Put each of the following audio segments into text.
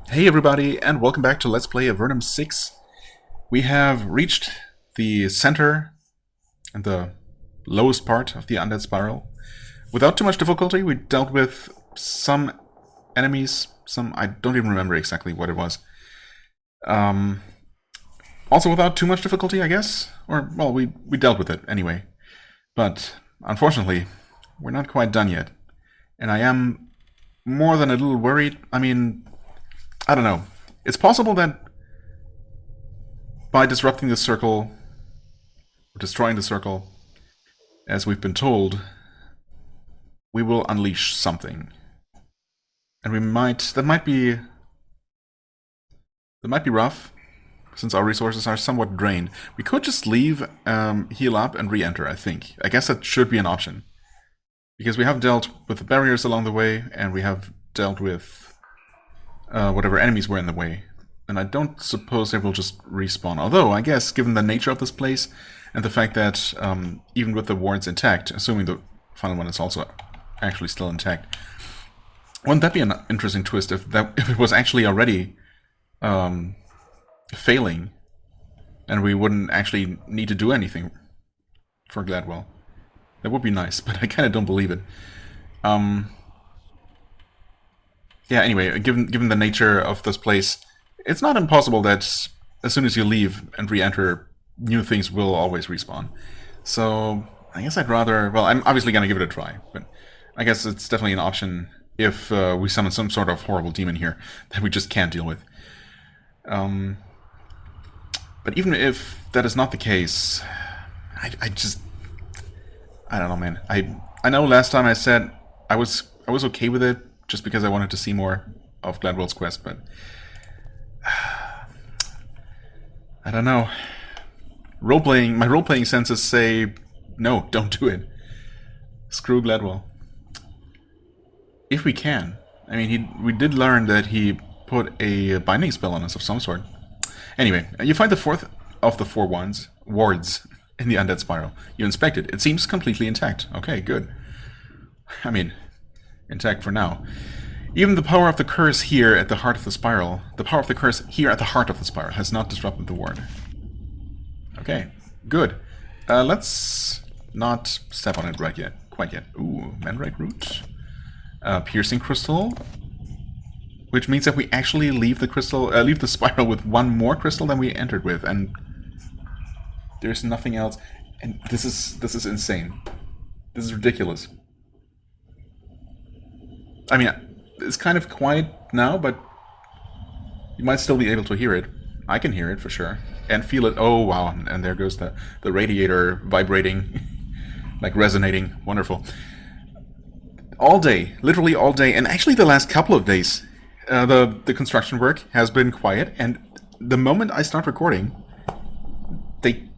Hey everybody, and welcome back to Let's Play Avernum 6. We have reached the center and the lowest part of the undead spiral. Without too much difficulty, we dealt with some enemies, I don't even remember exactly what it was. Also without too much difficulty, I guess? Or, well, we dealt with it anyway. But, unfortunately, we're not quite done yet. And I am more than a little worried. I don't know. It's possible that by disrupting the circle, or destroying the circle, as we've been told, we will unleash something. And that might be rough, since our resources are somewhat drained. We could just leave, heal up, and re-enter, I think. I guess that should be an option. Because we have dealt with the barriers along the way, and we have dealt with whatever enemies were in the way. And I don't suppose they will just respawn. Although, I guess, given the nature of this place, and the fact that even with the wards intact, assuming the final one is also actually still intact, wouldn't that be an interesting twist if it was actually already failing, and we wouldn't actually need to do anything for Gladwell? That would be nice, but I kind of don't believe it. Yeah, anyway, given the nature of this place, it's not impossible that as soon as you leave and re-enter, new things will always respawn. So, I guess I'd rather... Well, I'm obviously going to give it a try, but I guess it's definitely an option if we summon some sort of horrible demon here that we just can't deal with. But even if that is not the case, I don't know, man. I know last time I said I was okay with it, just because I wanted to see more of Gladwell's quest, but... I don't know. My role-playing senses say, no, don't do it. Screw Gladwell. If we can. I mean, we did learn that he put a binding spell on us of some sort. Anyway, you find the fourth of the four wards in the undead spiral. You inspect it. It seems completely intact. Okay, good. I mean, intact for now. Even the power of the curse here at the heart of the spiral, has not disrupted the ward. Okay, good. Let's not step on it quite yet. Ooh, mandrake root. Piercing crystal, which means that we actually leave the spiral with one more crystal than we entered with, and there's nothing else. And this is insane. This is ridiculous. I mean, it's kind of quiet now, but you might still be able to hear it. I can hear it for sure. And feel it. Oh, wow. And there goes the radiator vibrating, like resonating. Wonderful. All day. Literally all day. And actually the last couple of days, the construction work has been quiet. And the moment I start recording,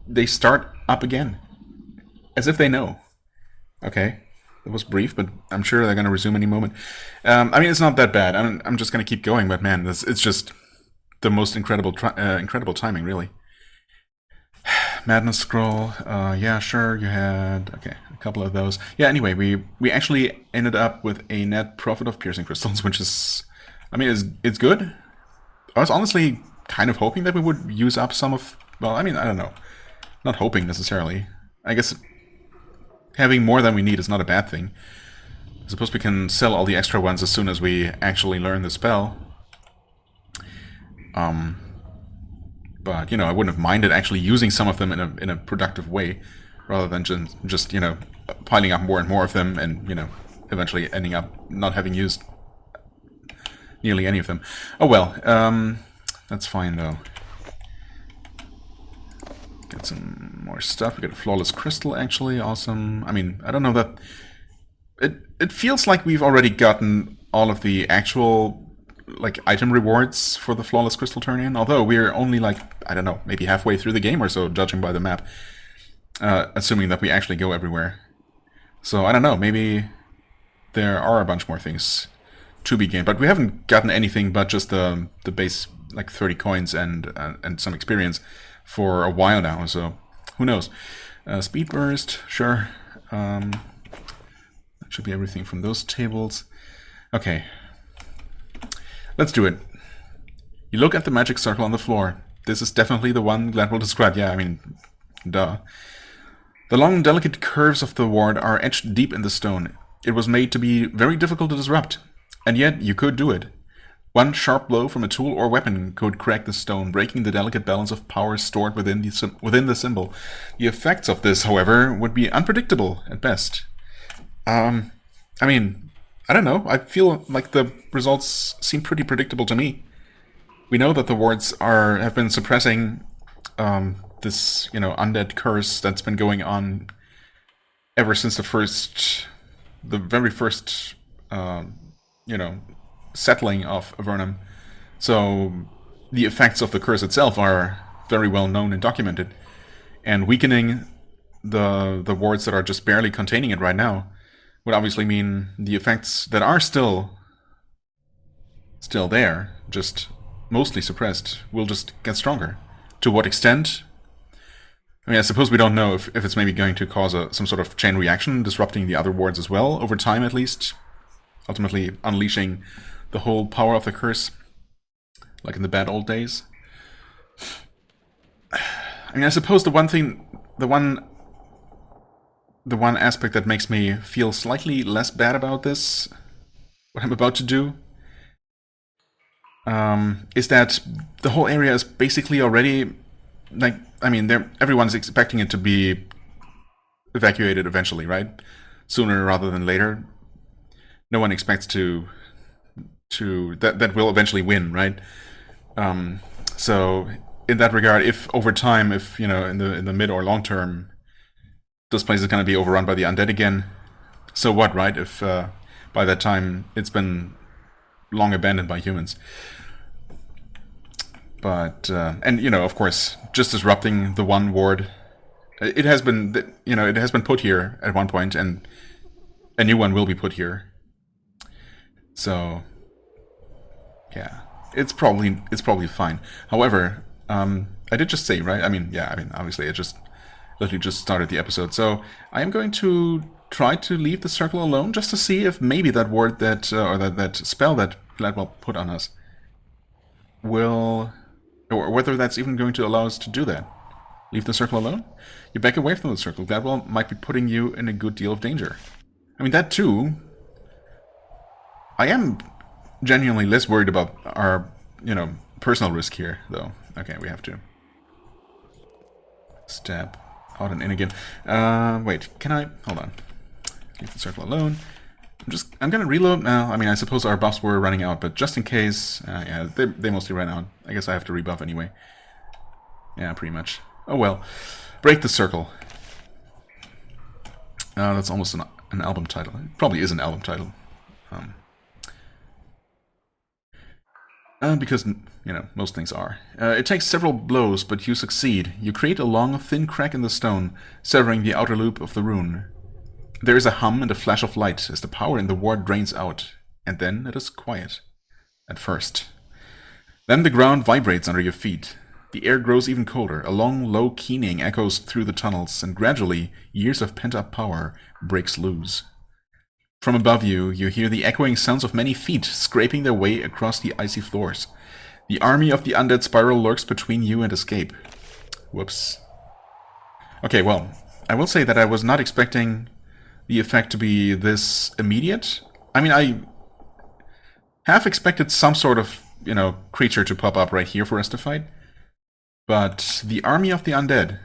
they start up again. As if they know. Okay. It was brief, but I'm sure they're going to resume any moment. I mean, it's not that bad. I'm just going to keep going, but man, it's just the most incredible timing, really. Madness Scroll. Yeah, sure, you had... Okay, a couple of those. Yeah, anyway, we actually ended up with a net profit of Piercing Crystals, which is... I mean, it's good. I was honestly kind of hoping that we would use up some of... Well, I mean, I don't know. Not hoping, necessarily. I guess... Having more than we need is not a bad thing. I suppose we can sell all the extra ones as soon as we actually learn the spell. But, you know, I wouldn't have minded actually using some of them in a productive way, rather than just, you know, piling up more and more of them and, you know, eventually ending up not having used nearly any of them. Oh well, that's fine though. Get some more stuff. We got a flawless crystal, actually. Awesome. I mean, I don't know that... It feels like we've already gotten all of the actual, like, item rewards for the flawless crystal turn-in, although we're only, like, I don't know, maybe halfway through the game or so, judging by the map. Assuming that we actually go everywhere. So, I don't know, maybe there are a bunch more things to be gained. But we haven't gotten anything but just the base, like, 30 coins and some experience for a while now, so who knows. Speed burst, sure. That should be everything from those tables. Okay, let's do it. You look at the magic circle on the floor. This is definitely the one Gladwell described. Yeah, I mean, duh. The long, delicate curves of the ward are etched deep in the stone. It was made to be very difficult to disrupt, and yet you could do it. One sharp blow from a tool or weapon could crack the stone, breaking the delicate balance of power stored within the symbol. The effects of this, however, would be unpredictable at best. I mean, I don't know. I feel like the results seem pretty predictable to me. We know that the wards have been suppressing this, undead curse that's been going on ever since the very first, settling of Avernum. So the effects of the curse itself are very well known and documented. And weakening the wards that are just barely containing it right now would obviously mean the effects that are still there, just mostly suppressed, will just get stronger. To what extent? I mean, I suppose we don't know if it's maybe going to cause some sort of chain reaction, disrupting the other wards as well, over time at least, ultimately unleashing the whole power of the curse, like in the bad old days. I mean, I suppose the one aspect that makes me feel slightly less bad about this, what I'm about to do, is that the whole area is basically already, everyone's expecting it to be evacuated eventually, right? Sooner rather than later. No one expects that will eventually win, right? So in that regard, if over time, in the mid or long term, this place is going to be overrun by the undead again, so what, right? If by that time it's been long abandoned by humans. But of course, just disrupting the one ward, it has been put here at one point, and a new one will be put here. So yeah, it's probably fine. However, I did just say, right? Obviously, I just literally just started the episode, so I am going to try to leave the circle alone just to see if maybe that ward that spell that Gladwell put on us will, or whether that's even going to allow us to do that. Leave the circle alone? You back away from the circle. Gladwell might be putting you in a good deal of danger. I mean, that too. I am genuinely less worried about our, personal risk here, though. Okay, we have to step out and in again. Wait, can I? Hold on. Leave the circle alone. I'm gonna reload now. I mean, I suppose our buffs were running out, but just in case, yeah, they mostly ran out. I guess I have to rebuff anyway. Yeah, pretty much. Oh well. Break the circle. That's almost an album title. It probably is an album title. Because, most things are. It takes several blows, but you succeed. You create a long, thin crack in the stone, severing the outer loop of the rune. There is a hum and a flash of light as the power in the ward drains out, and then it is quiet. At first. Then the ground vibrates under your feet. The air grows even colder. A long, low keening echoes through the tunnels, and gradually, years of pent-up power breaks loose. From above you, you hear the echoing sounds of many feet scraping their way across the icy floors. The army of the undead spiral lurks between you and escape. Whoops. Okay, well, I will say that I was not expecting the effect to be this immediate. I mean, I half expected some sort of, creature to pop up right here for us to fight. But the army of the undead,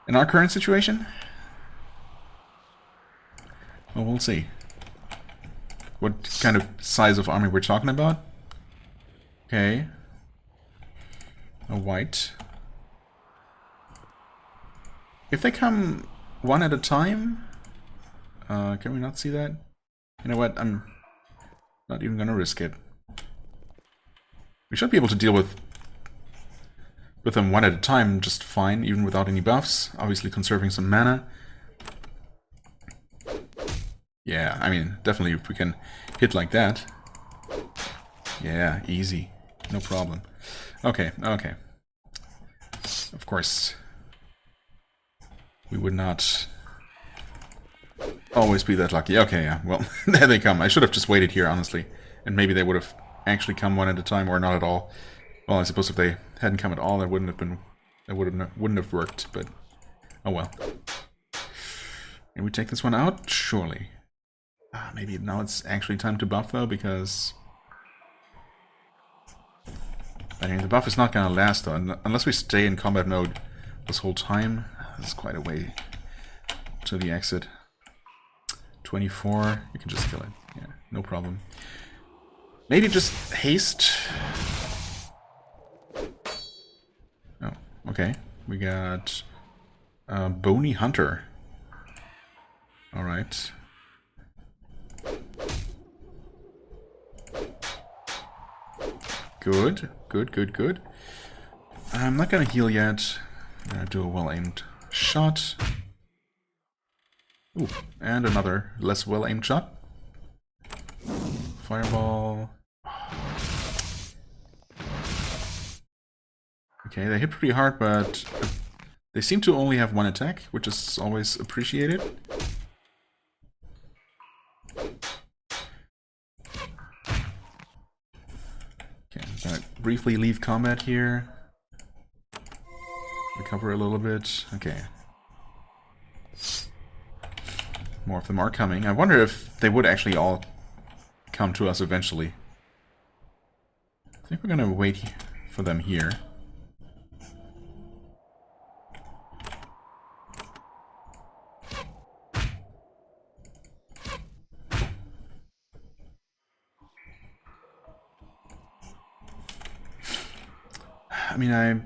in our current situation? Well, we'll see. What kind of size of army we're talking about? Okay. A white. If they come one at a time, can we not see that? You know what? I'm not even gonna risk it. We should be able to deal with them one at a time just fine, even without any buffs. Obviously conserving some mana. Yeah, I mean, definitely if we can hit like that. Yeah, easy. No problem. Okay, okay. Of course, we would not always be that lucky. Okay, yeah, well, there they come. I should have just waited here, honestly. And maybe they would have actually come one at a time or not at all. Well, I suppose if they hadn't come at all, that wouldn't have been, that wouldn't have worked. But oh well. Can we take this one out? Surely. Maybe now it's actually time to buff though, because I mean the buff is not gonna last though, unless we stay in combat mode this whole time. This is quite a way to the exit. 24, you can just kill it. Yeah, no problem. Maybe just haste. Oh, okay. We got Bony Hunter. Alright. Good, good, good, good. I'm not gonna heal yet. I'm gonna do a well-aimed shot. Ooh, and another less well-aimed shot. Fireball. Okay, they hit pretty hard, but they seem to only have one attack, which is always appreciated. Okay, I'm gonna briefly leave combat here. Recover a little bit. Okay. More of them are coming. I wonder if they would actually all come to us eventually. I think we're gonna wait for them here. I mean,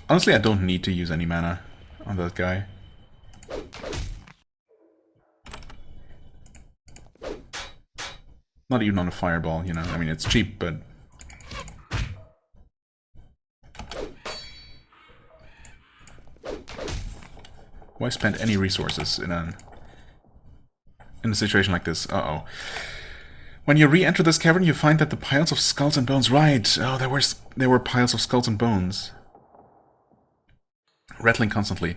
honestly, I don't need to use any mana on that guy. Not even on a fireball, you know. I mean, it's cheap, but why spend any resources in a situation like this? Uh-oh. When you re-enter this cavern, you find that the piles of skulls and bones... Right! Oh, there were piles of skulls and bones. Rattling constantly.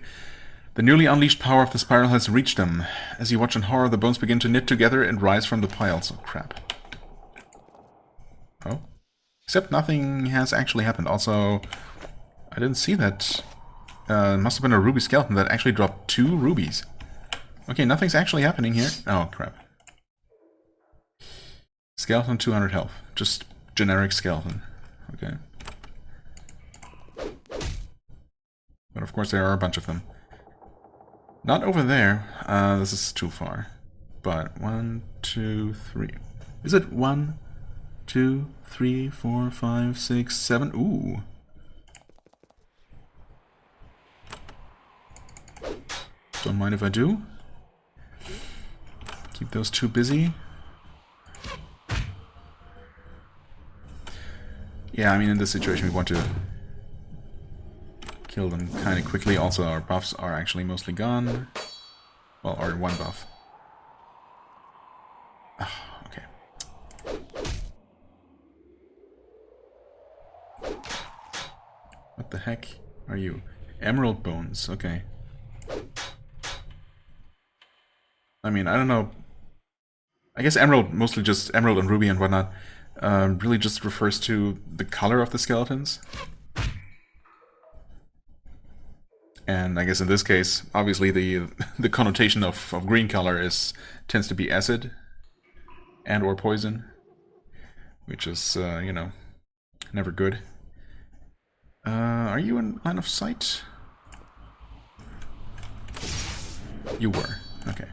The newly unleashed power of the spiral has reached them. As you watch in horror, the bones begin to knit together and rise from the piles. Oh, crap. Oh. Except nothing has actually happened. Also, I didn't see that. Must have been a ruby skeleton that actually dropped 2 rubies. Okay, nothing's actually happening here. Oh, crap. Skeleton, 200 health. Just generic skeleton. Okay. But of course there are a bunch of them. Not over there. This is too far. But 1, 2, 3. Is it 1, 2, 3, 4, 5, 6, 7? Ooh. Don't mind if I do. Keep those 2 busy. Yeah, I mean, in this situation we want to kill them kind of quickly. Also, our buffs are actually mostly gone. Well, or 1 buff. Oh, okay. What the heck are you? Emerald bones, okay. I mean, I don't know. I guess emerald, mostly just emerald and ruby and whatnot, really just refers to the color of the skeletons. And I guess in this case, obviously the connotation of green color tends to be acid and or poison, which is, you know, never good. Are you in line of sight? You were. Okay.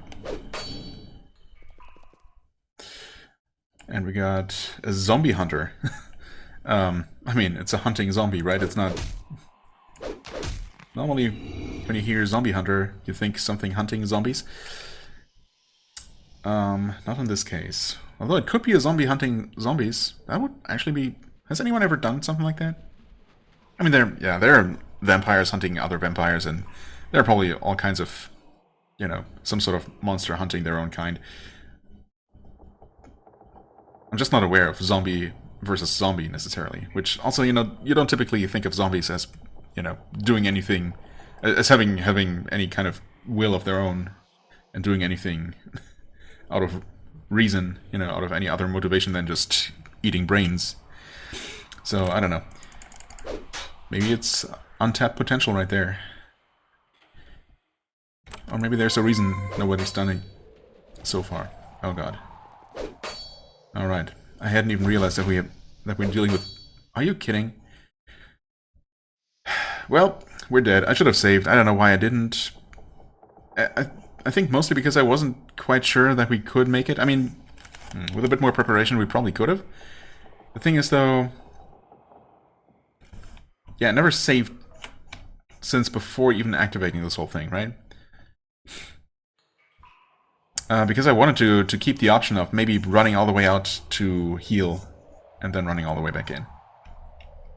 And we got a zombie hunter. I mean, it's a hunting zombie, right? It's not... Normally, when you hear zombie hunter, you think something hunting zombies. Not in this case. Although it could be a zombie hunting zombies. That would actually be... Has anyone ever done something like that? I mean, there are vampires hunting other vampires, and there are probably all kinds of, you know, some sort of monster hunting their own kind. I'm just not aware of zombie versus zombie necessarily, which also, you know, you don't typically think of zombies as, you know, doing anything, as having any kind of will of their own and doing anything out of reason, you know, out of any other motivation than just eating brains. So, I don't know. Maybe it's untapped potential right there. Or maybe there's a reason nobody's done it so far. Oh god. Alright. I hadn't even realized that we're dealing with... Are you kidding? Well, we're dead. I should have saved. I don't know why I didn't. I think mostly because I wasn't quite sure that we could make it. I mean, with a bit more preparation we probably could have. The thing is though... Yeah, I never saved since before even activating this whole thing, right? Because I wanted to keep the option of maybe running all the way out to heal and then running all the way back in.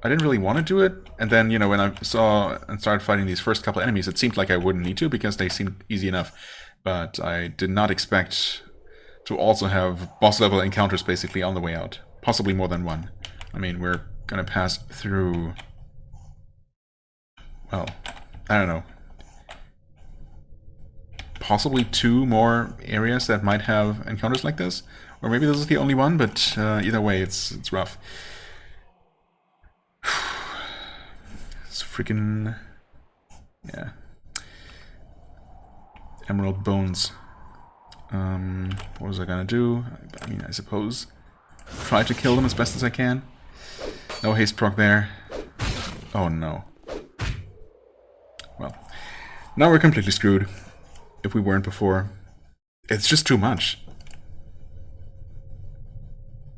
I didn't really want to do it, and then, you know, when I saw and started fighting these first couple enemies, it seemed like I wouldn't need to because they seemed easy enough. But I did not expect to also have boss level encounters basically on the way out. Possibly more than one. I mean, we're gonna pass through... Well, I don't know. Possibly 2 more areas that might have encounters like this. Or maybe this is the only one, but either way, it's rough. It's freaking... Yeah. Emerald bones. What was I gonna do? I mean, I suppose try to kill them as best as I can. No haste proc there. Oh no. Well, now we're completely screwed. If we weren't before. It's just too much.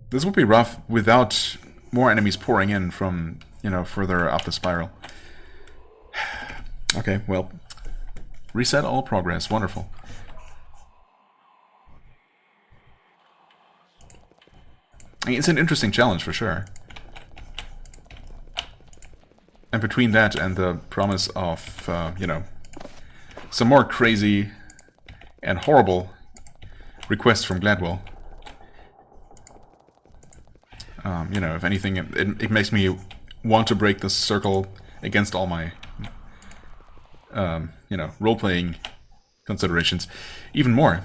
This would be rough without more enemies pouring in from, you know, further up the spiral. Okay, well. Reset all progress. Wonderful. I mean, it's an interesting challenge for sure. And between that and the promise of, you know, some more crazy and horrible requests from Gladwell. You know, if anything, it makes me want to break the circle against all my, you know, role-playing considerations even more.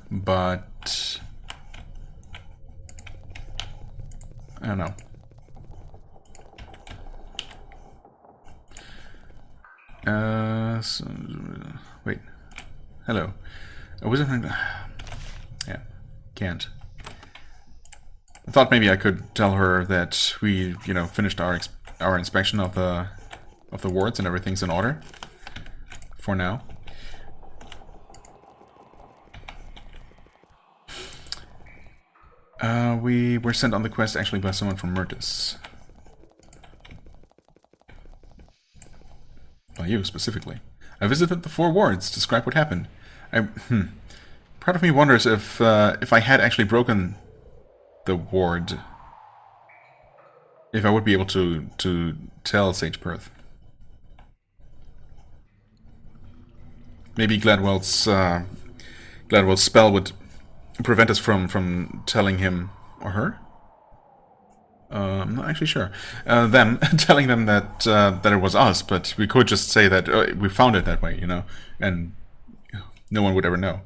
But I don't know. Wait. Hello. A wizard... Yeah, can't. I thought maybe I could tell her that we, you know, finished our inspection of the wards and everything's in order. For now. We were sent on the quest actually by someone from Myrtis. By you, specifically. I visited the 4 wards. Describe what happened. Part of me wonders if I had actually broken the ward, if I would be able to tell Sage Perth. Maybe Gladwell's spell would prevent us from telling him or her. I'm not actually sure. Them telling them that it was us, but we could just say that we found it that way, you know, and no one would ever know.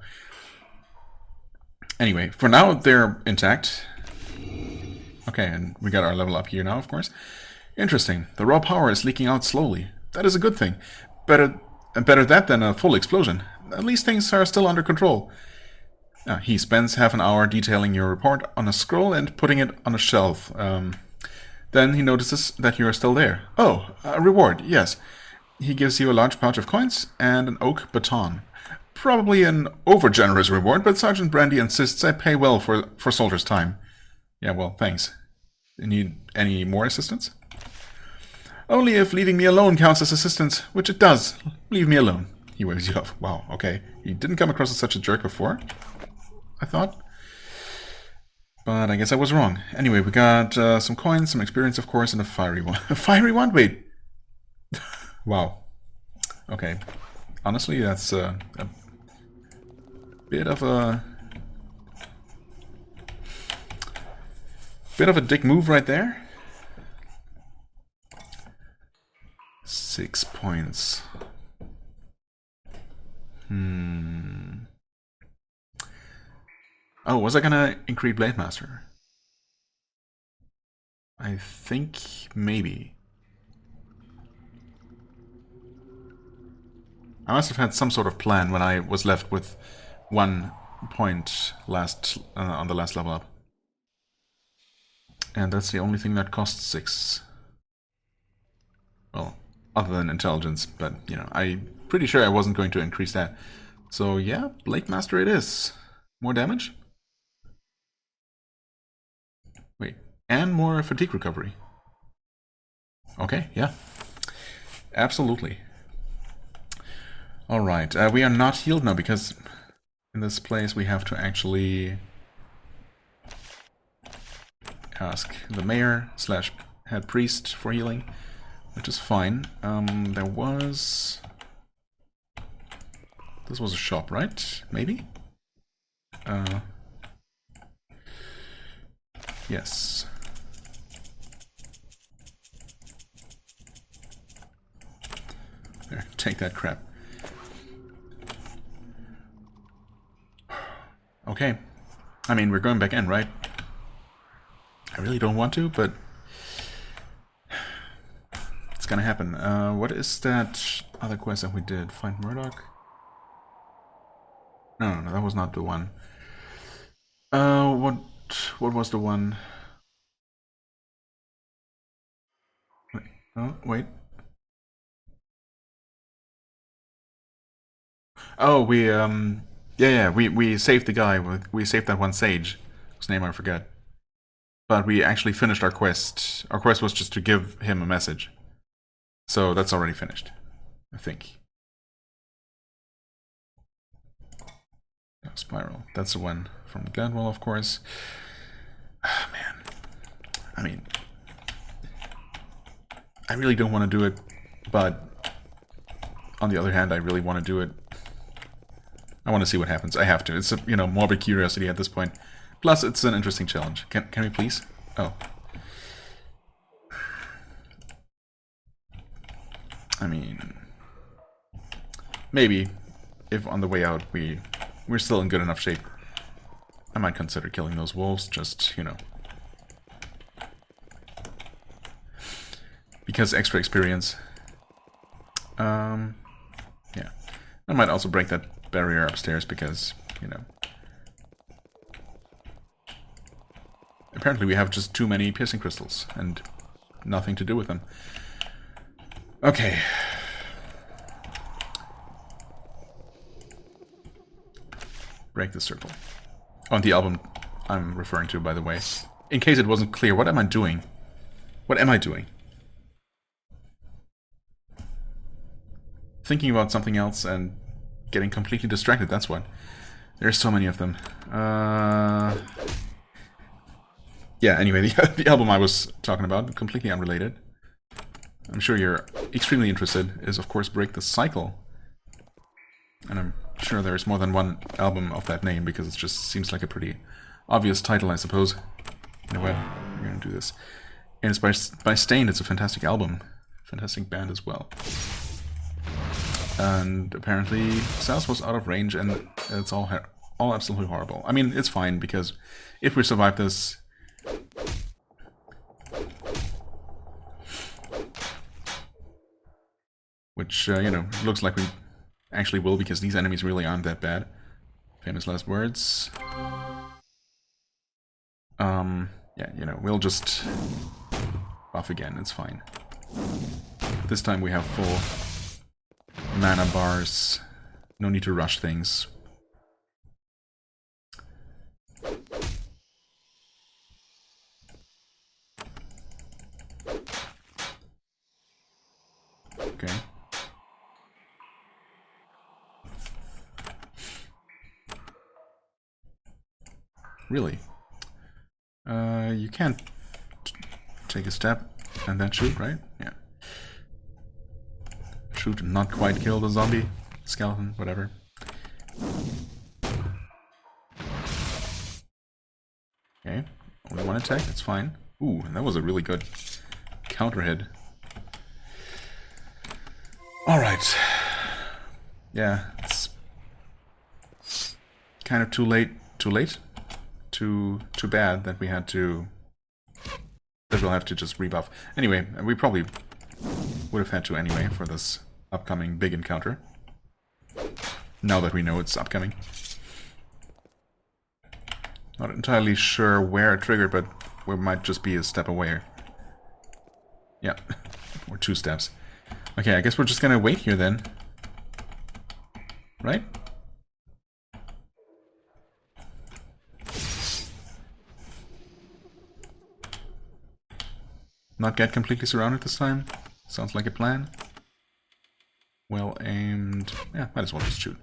Anyway, for now they're intact. Okay, and we got our level up here now, of course. Interesting. The raw power is leaking out slowly. That is a good thing. Better that than a full explosion. At least things are still under control. He spends half an hour detailing your report on a scroll and putting it on a shelf. Then he notices that you are still there. Oh, a reward, yes. He gives you a large pouch of coins and an oak baton. Probably an over-generous reward, but Sergeant Brandy insists I pay well for soldiers' time. Yeah, well, thanks. You need any more assistance? Only if leaving me alone counts as assistance, which it does. Leave me alone. He waves you off. Wow, okay. He didn't come across as such a jerk before, I thought. But I guess I was wrong. Anyway, we got some coins, some experience, of course, and a fiery one. A fiery one? Wait. Wow. Okay. Honestly, that's a bit of a dick move right there. 6 points. Oh, was I gonna increase Blade Master? I think maybe. I must have had some sort of plan when I was left with 1 point on the last level up. And that's the only thing that costs 6. Well, other than intelligence, but, you know, I'm pretty sure I wasn't going to increase that. So, yeah, Blade Master it is. More damage? Wait, and more fatigue recovery. Okay, yeah. Absolutely. Alright, we are not healed now because in this place we have to actually ask the mayor / head priest for healing, which is fine. There was... This was a shop, right? Maybe? Yes. There, take that crap. Okay. I mean, we're going back in, right? I really don't want to, but... it's gonna happen. What is that other quest that we did? Find Murdoch? No, that was not the one. What was the one? Wait, oh, wait. Oh, we saved the guy. We saved that one sage, whose name I forget. But we actually finished our quest. Our quest was just to give him a message. So that's already finished, I think. Spiral. That's the one from Gladwell, of course. Ah, man. I mean, I really don't want to do it, but on the other hand, I really want to do it. I want to see what happens. I have to. It's a, you know, morbid curiosity at this point. Plus, it's an interesting challenge. Can we please? Oh. I mean, maybe if on the way out we're still in good enough shape, I might consider killing those wolves. Just, you know, because extra experience. Yeah, I might also break that barrier upstairs because, you know, apparently we have just too many piercing crystals and nothing to do with them. Okay. Break the circle. On the album I'm referring to, by the way. In case it wasn't clear, what am I doing? What am I doing? Thinking about something else and getting completely distracted, that's what. There's so many of them. Yeah, anyway, the album I was talking about, completely unrelated. I'm sure you're extremely interested, is of course Break the Cycle. And I'm sure there's more than one album of that name, because it just seems like a pretty obvious title, I suppose. You know what? We're gonna do this. And it's by Stain. It's a fantastic album. Fantastic band as well. And apparently Saz was out of range, and it's all absolutely horrible. I mean, it's fine, because if we survive this... which, you know, looks like we actually will, because these enemies really aren't that bad. Famous last words. Yeah, you know, we'll just buff again, it's fine. This time we have full mana bars. No need to rush things. Okay. Really? You can't take a step and then shoot, right? Yeah. Shoot and not quite kill the zombie, skeleton, whatever. Okay, only one attack, that's fine. Ooh, that was a really good counter hit. Alright. Yeah, it's kind of too late. Too late? too bad that we had to... that we'll have to just rebuff. Anyway, we probably would have had to anyway for this upcoming big encounter. Now that we know it's upcoming. Not entirely sure where it triggered, but we might just be a step away. Yeah, or 2 steps. Okay, I guess we're just gonna wait here then. Right? Not get completely surrounded this time. Sounds like a plan. Well aimed. Yeah, might as well just shoot.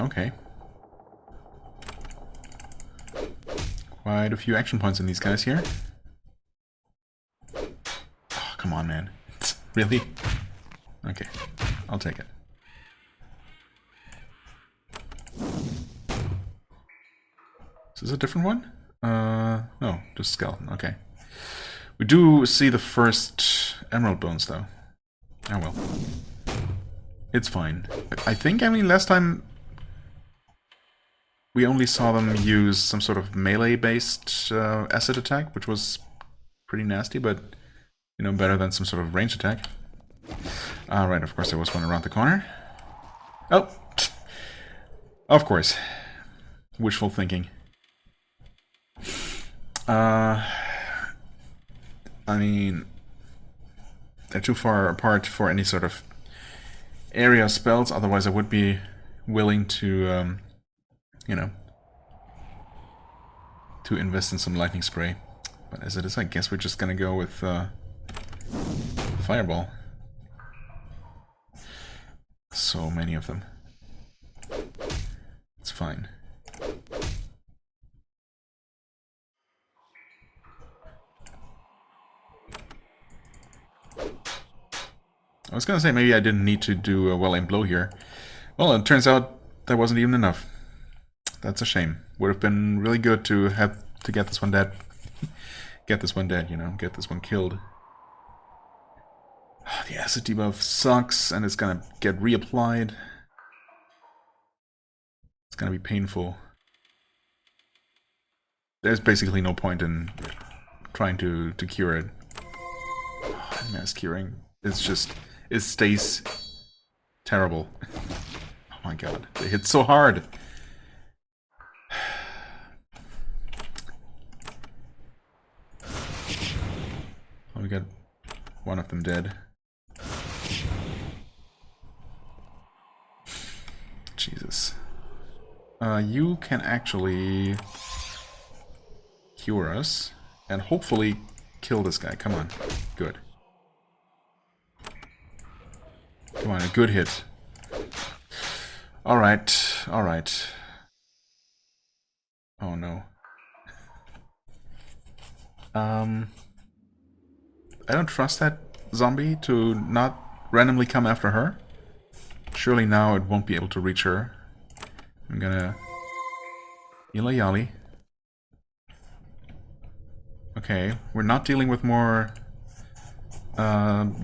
Okay. Quite a few action points in these guys here. Oh, come on, man. Really? Okay, I'll take it. Is this a different one? No, just skeleton, okay. We do see the first emerald bones, though. Oh well. It's fine. I think, I mean, last time we only saw them use some sort of melee-based acid attack, which was pretty nasty, but, you know, better than some sort of range attack. Right, of course there was one around the corner. Oh! Of course. Wishful thinking. I mean, they're too far apart for any sort of area spells, otherwise I would be willing to, you know, to invest in some lightning spray. But as it is, I guess we're just gonna go with fireball. So many of them. It's fine. I was gonna say maybe I didn't need to do a well-aimed blow here. Well, it turns out that wasn't even enough. That's a shame. Would have been really good to have to get this one dead. Get this one dead, you know, get this one killed. The acid debuff sucks, and it's gonna get reapplied. It's gonna be painful. There's basically no point in trying to cure it. Oh, mass curing. It's just... it stays terrible. Oh my god, they hit so hard. Oh, we got one of them dead. Jesus. You can actually cure us and hopefully kill this guy. Come on. Good. Come on, a good hit. Alright, alright. Oh no. I don't trust that zombie to not randomly come after her. Surely now it won't be able to reach her. I'm gonna... Ilayali. Okay, we're not dealing with more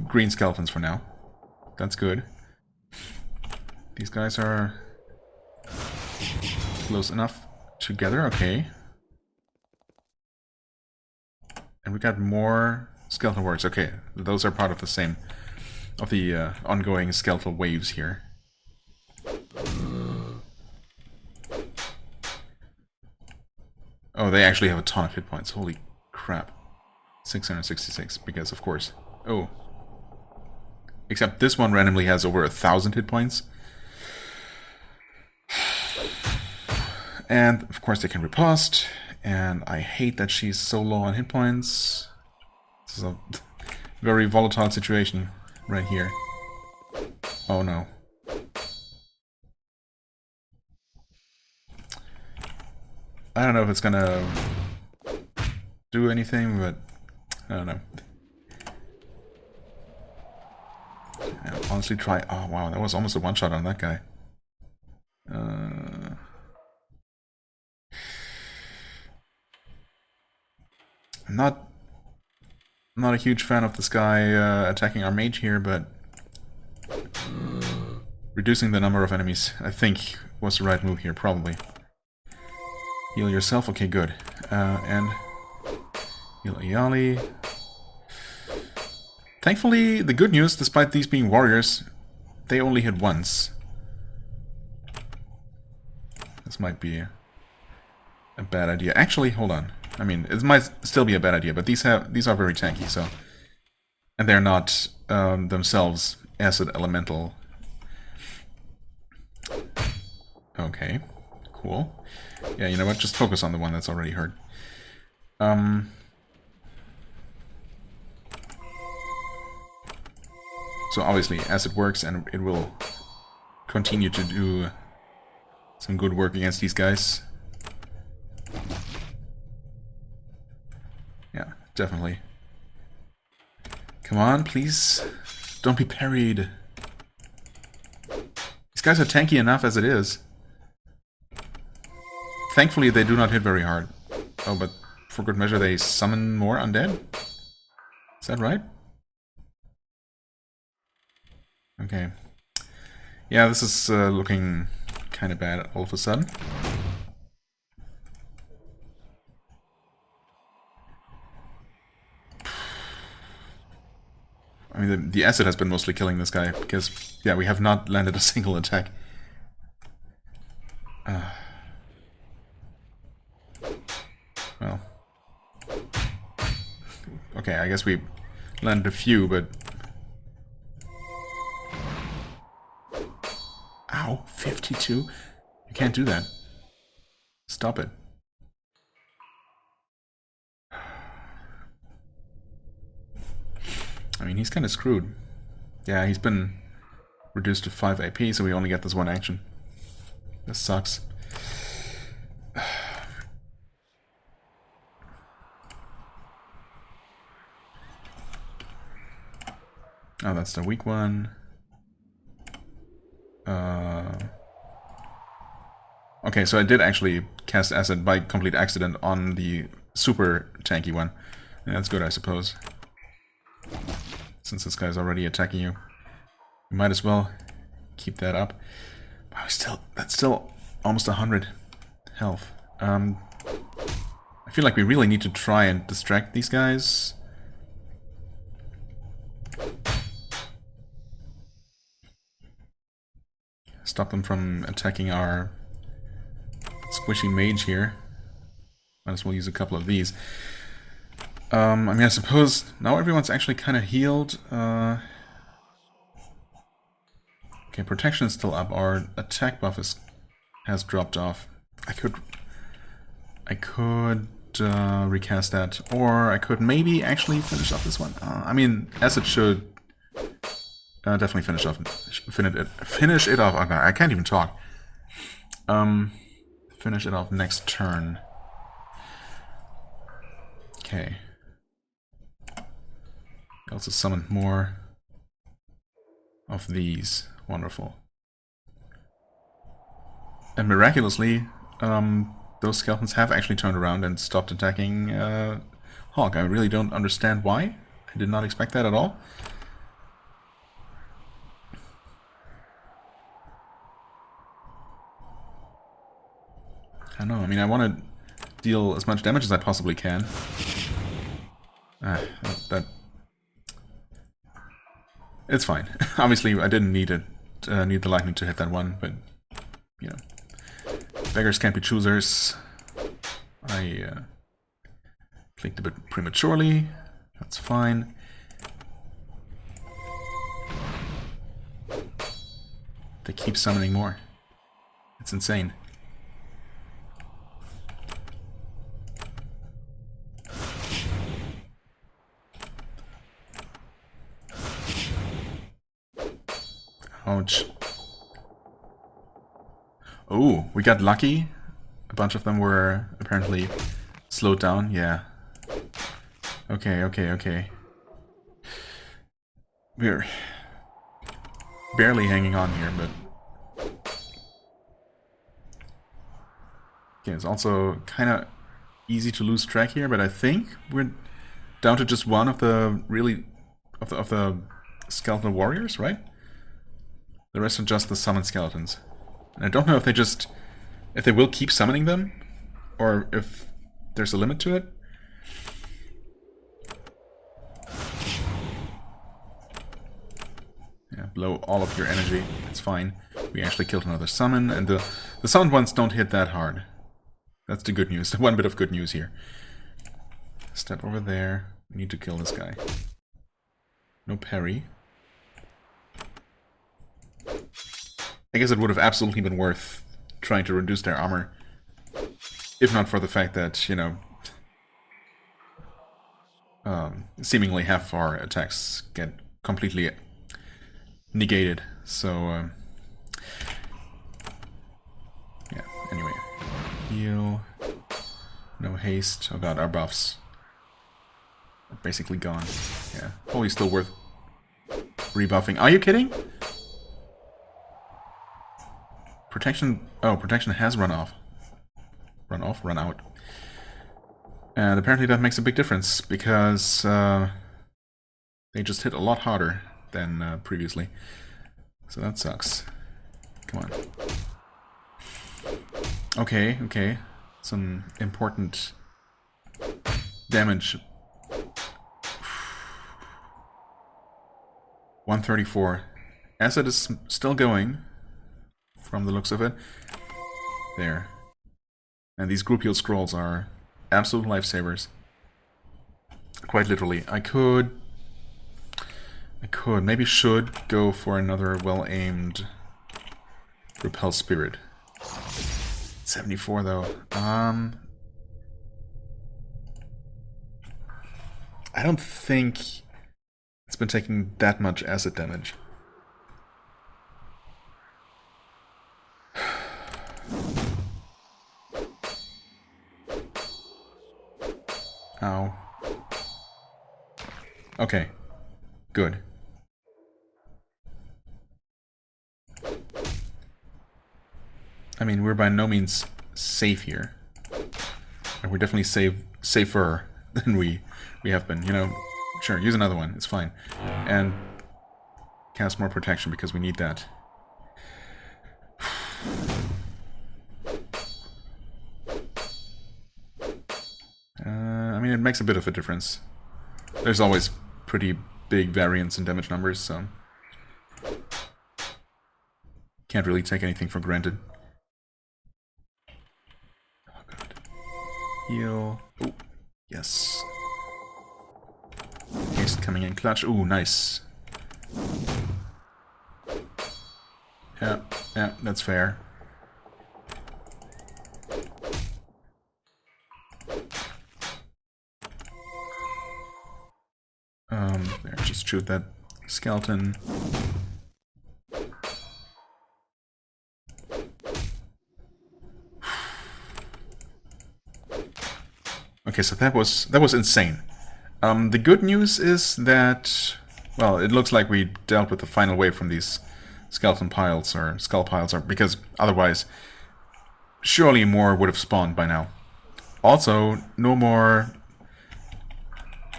green skeletons for now. That's good. These guys are close enough together, okay. And we got more skeleton warriors. Okay, those are part of the same, of the ongoing skeletal waves here. Oh, they actually have a ton of hit points. Holy crap. 666, because of course. Oh. Except this one randomly has over 1,000 hit points. And of course they can riposte. And I hate that she's so low on hit points. This is a very volatile situation right here. Oh no. I don't know if it's gonna do anything, but I don't know. I'll honestly try. Oh wow, that was almost a one-shot on that guy. I'm not I'm not a huge fan of this guy attacking our mage here, but reducing the number of enemies, I think, was the right move here, probably. Heal yourself, okay, good. And heal Ayali. Thankfully, the good news, despite these being warriors, they only hit once. This might be a bad idea. Actually, hold on. I mean, it might still be a bad idea, but these are very tanky, so... And they're not themselves acid elemental. Okay, cool. Yeah, you know what? Just focus on the one that's already hurt. So obviously, as it works, and it will continue to do some good work against these guys. Yeah, definitely. Come on, please. Don't be parried. These guys are tanky enough as it is. Thankfully, they do not hit very hard. Oh, but for good measure, they summon more undead? Is that right? Okay. Yeah, this is looking kind of bad all of a sudden. I mean, the acid has been mostly killing this guy, because, yeah, we have not landed a single attack. Well. Okay, I guess we landed a few, but... Ow, 52? You can't do that. Stop it. I mean, he's kind of screwed. Yeah, he's been reduced to 5 AP, so we only get this one action. This sucks. Oh, that's the weak one. Okay, so I did actually cast acid by complete accident on the super tanky one. Yeah, that's good, I suppose. Since this guy's already attacking you, you might as well keep that up. Wow, that's still almost 100 health. I feel like we really need to try and distract these guys. Stop them from attacking our squishy mage here. Might as well use a couple of these. I mean, I suppose now everyone's actually kind of healed. Okay, protection is still up. Our attack buff has dropped off. I could recast that, or I could maybe actually finish off this one. I mean, acid should definitely finish it off. Okay, I can't even talk. Finish it off next turn. Okay. I also summoned more of these. Wonderful. And miraculously, those skeletons have actually turned around and stopped attacking Hawk. I really don't understand why. I did not expect that at all. I don't know. I mean, I want to deal as much damage as I possibly can. It's fine. Obviously, I didn't need the lightning to hit that one, but you know, beggars can't be choosers. I clicked a bit prematurely. That's fine. They keep summoning more. It's insane. Ouch. Oh, we got lucky. A bunch of them were apparently slowed down. Yeah. Okay. We're barely hanging on here, but... Okay, it's also kind of easy to lose track here, but I think we're down to just one of the of the skeletal warriors, right? The rest are just the summoned skeletons. And I don't know if they will keep summoning them, or if there's a limit to it. Yeah, blow all of your energy. It's fine. We actually killed another summon, and the summoned ones don't hit that hard. That's the good news. The one bit of good news here. Step over there. We need to kill this guy. No parry. I guess it would have absolutely been worth trying to reduce their armor. If not for the fact that, you know, seemingly half our attacks get completely negated. So, yeah, anyway. Heal. No haste. Oh god, our buffs are basically gone. Yeah, probably still worth rebuffing. Are you kidding? Protection... Oh, protection has run off. Run off? Run out. And apparently that makes a big difference, because they just hit a lot harder than previously. So that sucks. Come on. Okay, okay. Some important damage. 134. Acid is still going, from the looks of it. There. And these group heal scrolls are absolute lifesavers. Quite literally. I could, maybe should go for another well-aimed Repel Spirit. 74 though. I don't think it's been taking that much acid damage. Ow. Okay. Good. I mean, we're by no means safe here. And we're definitely safer than we have been. You know, sure, use another one. It's fine. And cast more protection because we need that. I mean, it makes a bit of a difference. There's always pretty big variance in damage numbers, so can't really take anything for granted. Oh god. Heal. Oh, yes. Haste coming in clutch. Ooh, nice. Yeah, that's fair. There, just shoot that skeleton. Okay, so that was insane. The good news is that, well, it looks like we dealt with the final wave from these skeleton piles, or skull piles, or because otherwise, surely more would have spawned by now. Also, no more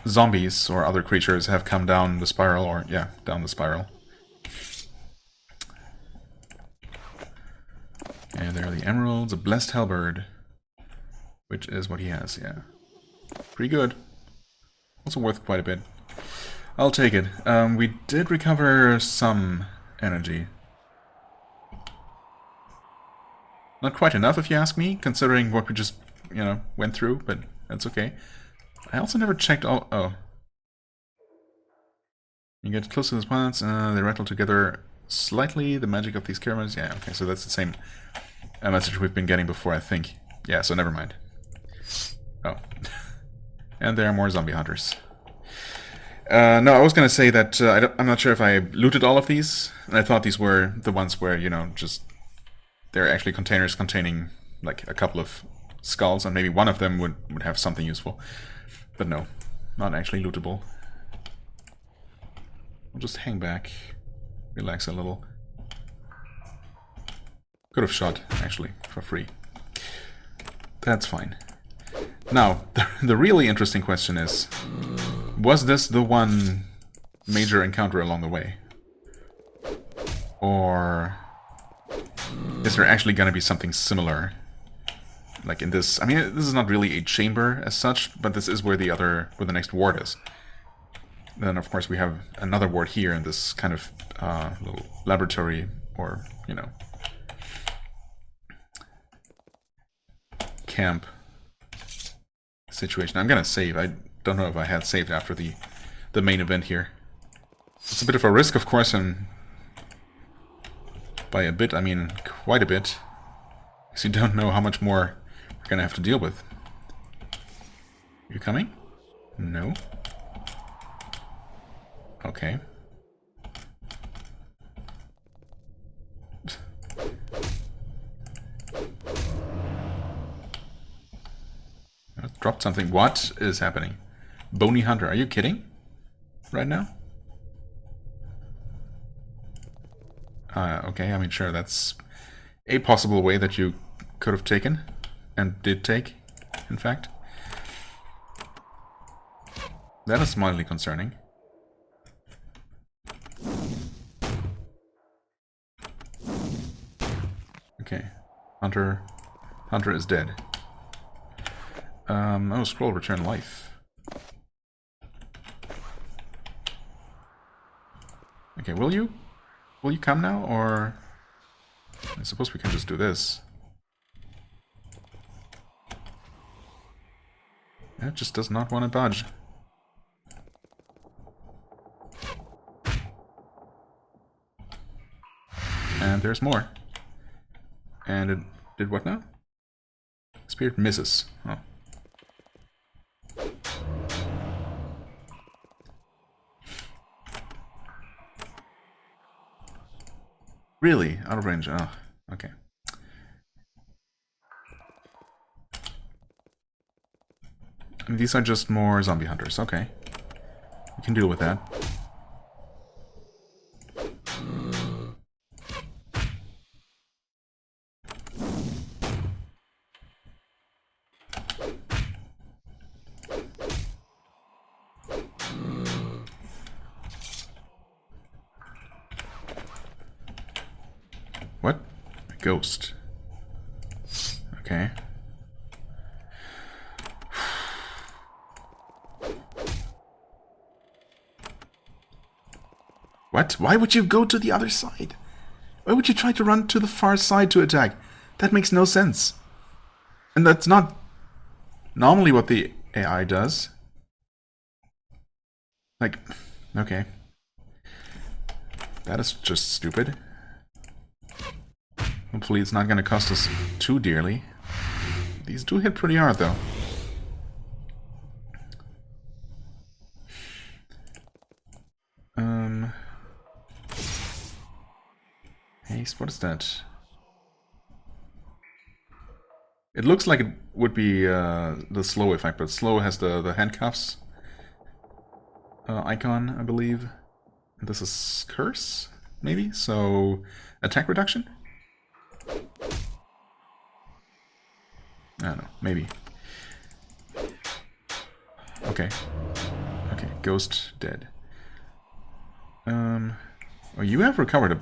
zombies or other creatures have come down the spiral, or, yeah, down the spiral. And there are the emeralds, a blessed halberd, which is what he has, yeah. Pretty good. Also worth quite a bit. I'll take it. We did recover some energy. Not quite enough, if you ask me, considering what we just, you know, went through, but that's okay. I also never checked all... Oh. You get close to the plants, they rattle together slightly, the magic of these caravans. Yeah, okay, so that's the same message we've been getting before, I think. Yeah, so never mind. Oh. And there are more zombie hunters. No, I was gonna say that I'm not sure if I looted all of these, and I thought these were the ones where, you know, just... They're actually containers containing, like, a couple of skulls, and maybe one of them would have something useful. But no, not actually lootable. I'll just hang back, relax a little. Could have shot, actually, for free. That's fine. Now, the really interesting question is, Was this the one major encounter along the way? Or is there actually going to be something similar? Like in this... I mean, this is not really a chamber as such, but this is where the next ward is. Then, of course, we have another ward here in this kind of little laboratory, or, you know, camp situation. I'm gonna save. I don't know if I had saved after the main event here. It's a bit of a risk, of course, and by a bit, I mean quite a bit, because you don't know how much more we're gonna have to deal with. You coming? No. Okay. I dropped something. What is happening? Bony Hunter, are you kidding? Right now? Okay, I mean, sure, that's a possible way that you could have taken, and did take, in fact. That is mildly concerning. Okay, Hunter is dead. Oh, scroll return life. Okay, will you come now, or I suppose we can just do this. It just does not want to budge. And there's more. And it did what now? Spirit misses. Oh. Really? Out of range? Oh, okay. And these are just more zombie hunters. Okay. We can deal with that. What? A ghost. Okay. What? Why would you go to the other side? Why would you try to run to the far side to attack? That makes no sense. And that's not normally what the AI does. Like, okay. That is just stupid. Hopefully it's not going to cost us too dearly. These do hit pretty hard, though. Haste, what is that? It looks like it would be the slow effect, but slow has the handcuffs icon, I believe. This is curse, maybe? So, attack reduction? I don't know, maybe. Okay. Okay, ghost dead. Oh, you have recovered a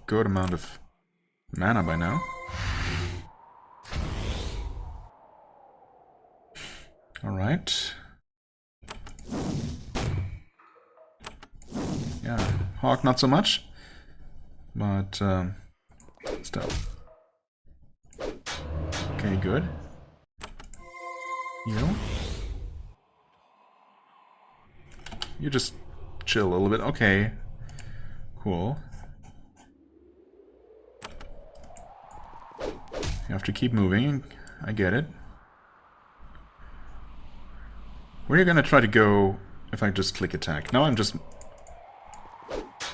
good amount of mana by now. Alright. Yeah, Hawk not so much. But, still. Okay, good. You just chill a little bit. Okay. Cool. You have to keep moving. I get it. Where are you gonna try to go if I just click attack? No, I'm just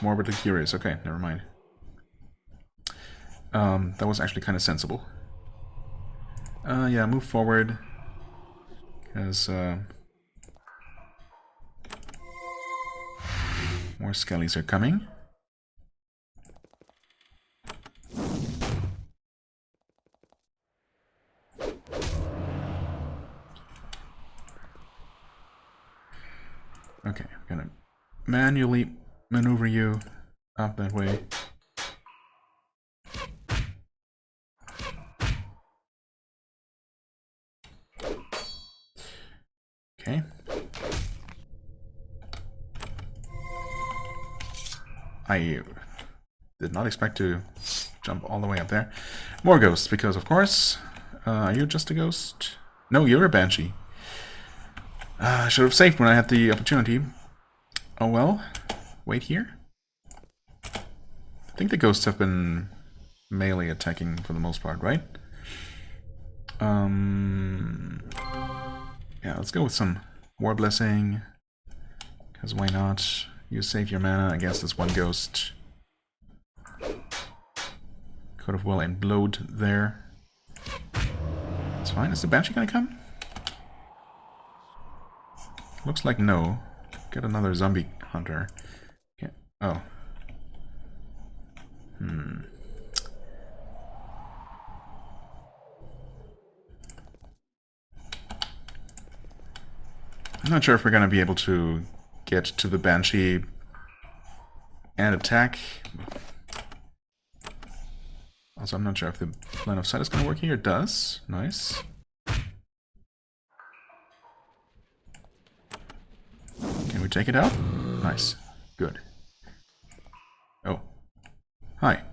morbidly curious. Okay, never mind. That was actually kind of sensible. Yeah, move forward. Because, more skellies are coming. Okay, I'm gonna manually maneuver you up that way. Okay. I did not expect to jump all the way up there. More ghosts, because of course. Are you just a ghost? No, you're a banshee. I should have saved when I had the opportunity. Oh well. Wait here. I think the ghosts have been melee attacking for the most part, right? Yeah, let's go with some War Blessing. Because why not? You save your mana against this one ghost. Could have well implode there. It's fine. Is the Banshee gonna come? Looks like no. Get another zombie hunter. Okay. Oh. I'm not sure if we're gonna be able to get to the Banshee and attack. Also, I'm not sure if the line of sight is gonna work here. It does. Nice. Can we take it out? Nice. Good. Oh. Hi.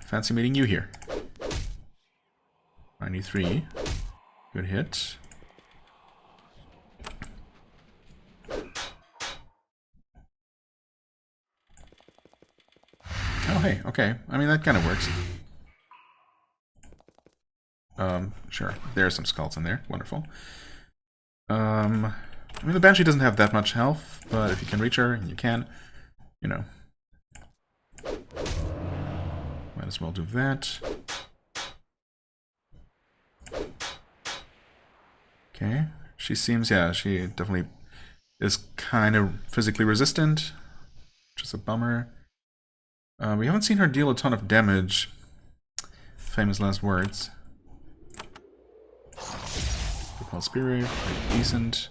Fancy meeting you here. 93. Good hit. Oh, hey, okay. I mean, that kind of works. Sure. There are some skulls in there. Wonderful. I mean, the Banshee doesn't have that much health, but if you can reach her, and you can, you know. Might as well do that. Okay. She seems, yeah, she definitely is kind of physically resistant, which is a bummer. We haven't seen her deal a ton of damage. Famous last words. Propel Spirit, pretty decent.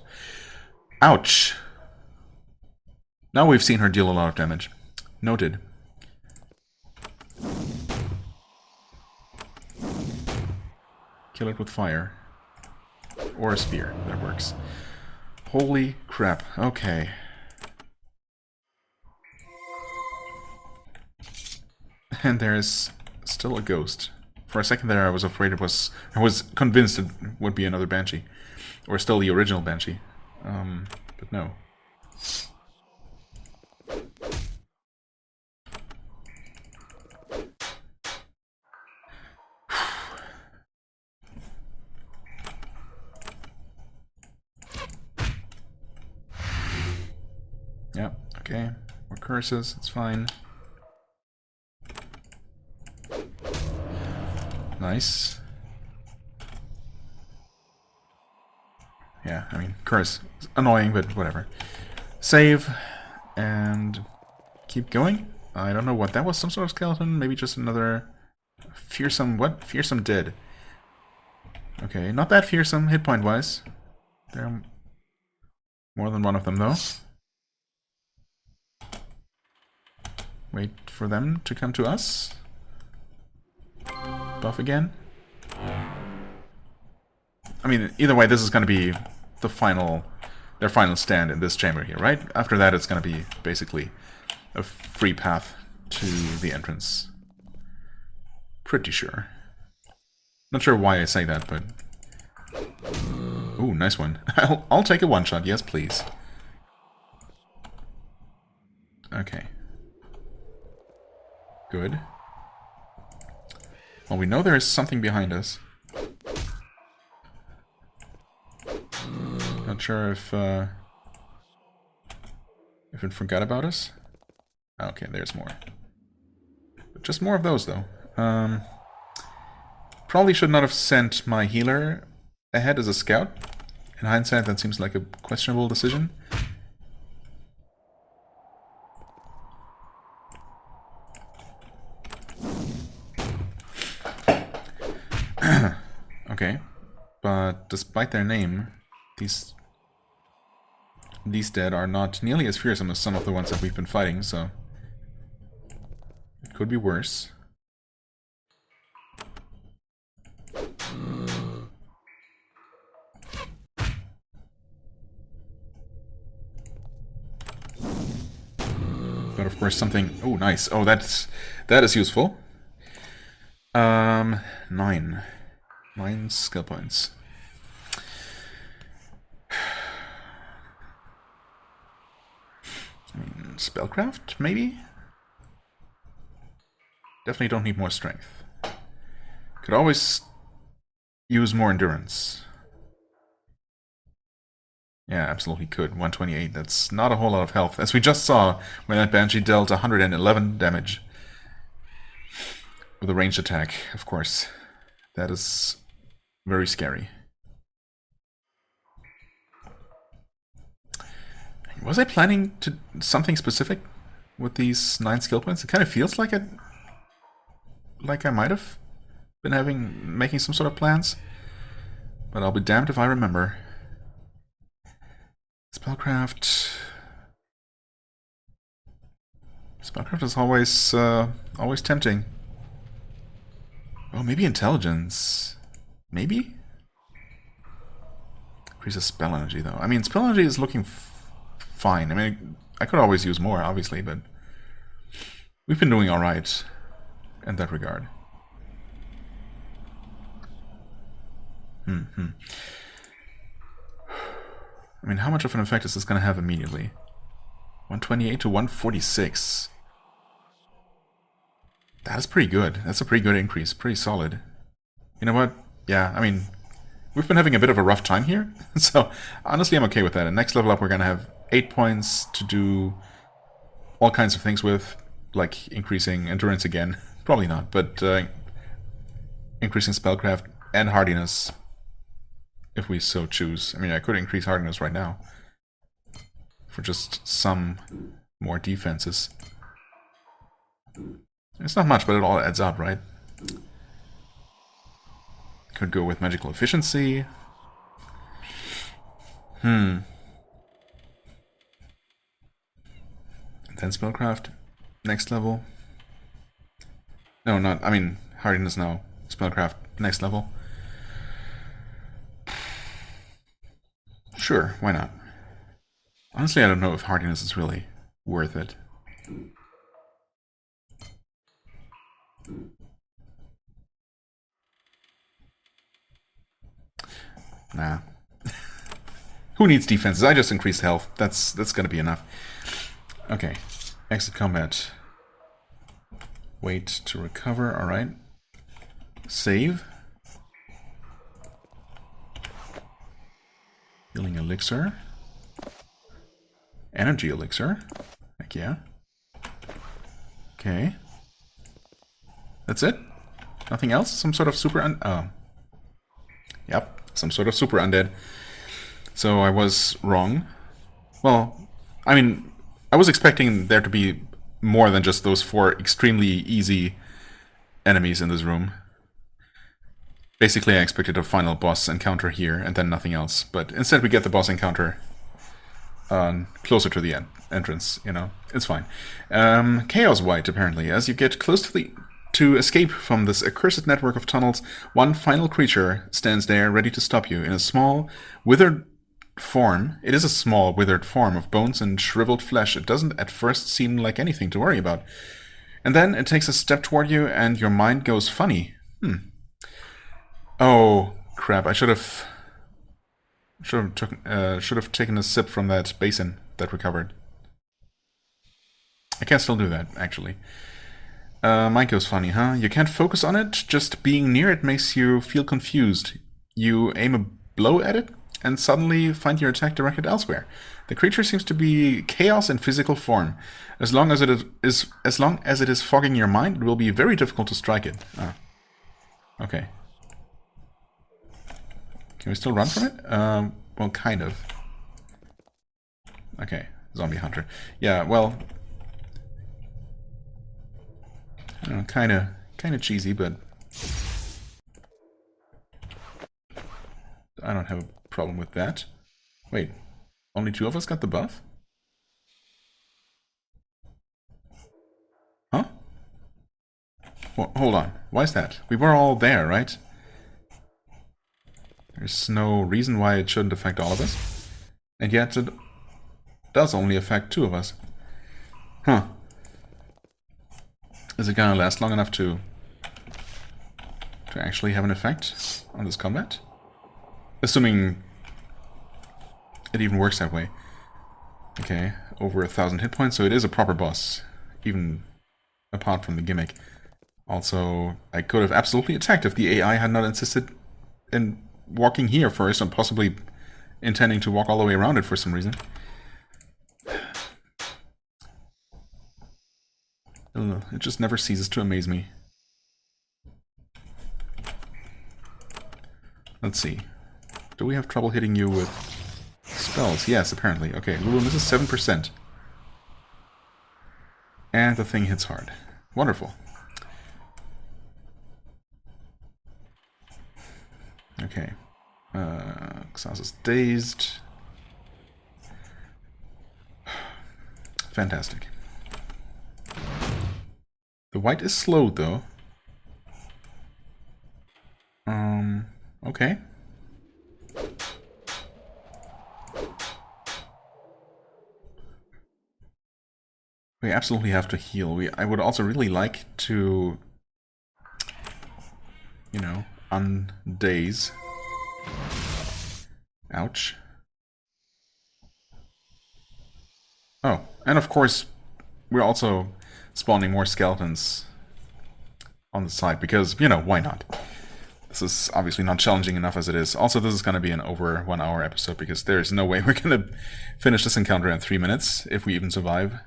Ouch! Now we've seen her deal a lot of damage. Noted. Kill it with fire. Or a spear, that works. Holy crap, okay. And there's still a ghost. For a second there I was afraid it was... I was convinced it would be another Banshee. Or still the original Banshee. But no. Yeah, okay. More curses, it's fine. Nice. Yeah, I mean, curse. It's annoying, but whatever. Save, and keep going. I don't know what that was, some sort of skeleton, maybe just another fearsome, what? Fearsome dead. Okay, not that fearsome, hit point wise. There are more than one of them though. Wait for them to come to us. Buff again. I mean, either way, this is going to be the final, their final stand in this chamber here, right? After that, it's going to be basically a free path to the entrance. Pretty sure. Not sure why I say that, but... Ooh, nice one. I'll take a one-shot, yes please. Okay. Good. Well, we know there is something behind us. Not sure if it forgot about us. Okay, there's more. But just more of those, though. Probably should not have sent my healer ahead as a scout. In hindsight, that seems like a questionable decision. Okay, but despite their name, these these dead are not nearly as fearsome as some of the ones that we've been fighting, so it could be worse. But of course something... Oh, nice. Oh, that is useful. 9. 9 skill points. I mean, spellcraft, maybe? Definitely don't need more strength. Could always use more endurance. Yeah, absolutely could. 128, that's not a whole lot of health. As we just saw, when that Banshee dealt 111 damage. With a ranged attack, of course. That is very scary. Was I planning to something specific with these 9 skill points? It kind of feels like I might have been making some sort of plans. But I'll be damned if I remember. Spellcraft is always tempting. Oh, maybe intelligence. Maybe? Increases spell energy, though. I mean, spell energy is looking fine. I mean, I could always use more, obviously, but we've been doing alright in that regard. I mean, how much of an effect is this going to have immediately? 128 to 146. That is pretty good. That's a pretty good increase. Pretty solid. You know what? Yeah, I mean, we've been having a bit of a rough time here. So, honestly, I'm okay with that. And next level up, we're going to have 8 points to do all kinds of things with. Like increasing endurance again. Probably not, but increasing spellcraft and hardiness. If we so choose. I mean, I could increase hardiness right now. For just some more defenses. It's not much, but it all adds up, right? Could go with magical efficiency. And then spellcraft. Next level. No, not... I mean, hardiness now. Spellcraft. Next level. Sure, why not? Honestly, I don't know if hardiness is really worth it. Nah. Who needs defenses? I just increased health. That's gonna be enough. Okay. Exit combat. Wait to recover, alright. Save. Healing elixir. Energy elixir. Heck yeah. Okay. That's it? Nothing else? Some sort of super oh. Yep, some sort of super undead. So I was wrong. Well, I mean, I was expecting there to be more than just those 4 extremely easy enemies in this room. Basically, I expected a final boss encounter here, and then nothing else. But instead we get the boss encounter closer to the entrance, you know. It's fine. Chaos White, apparently. As you get close to escape from this accursed network of tunnels, one final creature stands there, ready to stop you. In a small, withered form. It is a small, withered form of bones and shriveled flesh. It doesn't at first seem like anything to worry about. And then it takes a step toward you, and your mind goes funny. Oh, crap. I should have taken a sip from that basin that recovered. I can still do that, actually. Mind goes funny, huh? You can't focus on it. Just being near it makes you feel confused. You aim a blow at it, and suddenly find your attack directed elsewhere. The creature seems to be chaos in physical form. As long as it is fogging your mind, it will be very difficult to strike it. Ah. Okay. Can we still run from it? Well, kind of. Okay, zombie hunter. Yeah, well, I don't know, kind of cheesy, but I don't have a problem with that. Wait, Only 2 of us got the buff? Huh? Well, hold on. Why is that? We were all there, right? There's no reason why it shouldn't affect all of us. And yet it does only affect 2 of us. Huh. Is it gonna last long enough to actually have an effect on this combat? Assuming it even works that way. Okay, over 1,000 hit points, so it is a proper boss, even apart from the gimmick. Also, I could have absolutely attacked if the AI had not insisted in walking here first and possibly intending to walk all the way around it for some reason. It just never ceases to amaze me. Let's see. Do we have trouble hitting you with spells? Yes, apparently. Okay, Lulu misses 7%. And the thing hits hard. Wonderful. Okay. Xas is dazed. Fantastic. The white is slowed, though. Okay. We absolutely have to heal. I would also really like to, you know, undaze. Ouch. Oh, and of course, we're also spawning more skeletons on the side, because, you know, why not? This is obviously not challenging enough as it is. Also, this is going to be an over 1 hour episode, because there's no way we're going to finish this encounter in 3 minutes, if we even survive.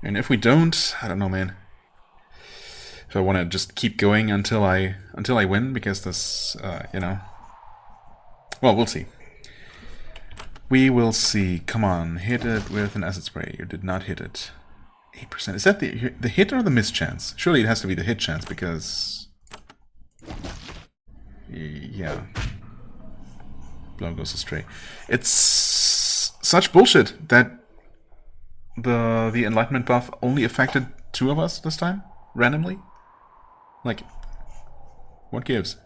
And if we don't, I don't know, man. If I want to just keep going until I win, because this, you know... Well, we'll see. We will see. Come on, hit it with an acid spray. You did not hit it. 8%. Is that the hit or the miss chance? Surely it has to be the hit chance, because... Yeah. Blow goes astray. It's such bullshit that the enlightenment buff only affected 2 of us this time? Randomly? Like, what gives?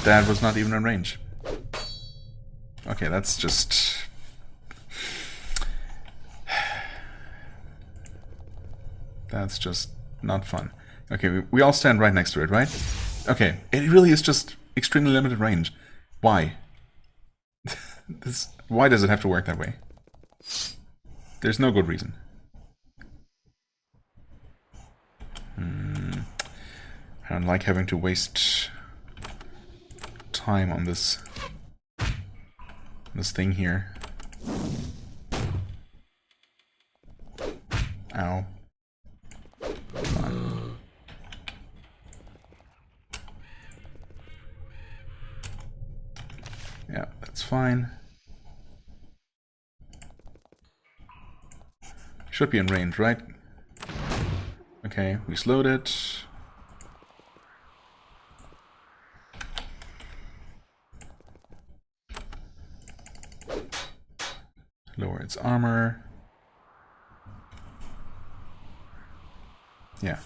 That was not even in range. Okay, that's just... That's just not fun. Okay, we all stand right next to it, right? Okay, it really is just extremely limited range. Why? Why does it have to work that way? There's no good reason. I don't like having to waste time on this thing here. Ow. Come on. Yeah, that's fine. Should be in range, right? Okay, we slowed it. Lower its armor. Yeah.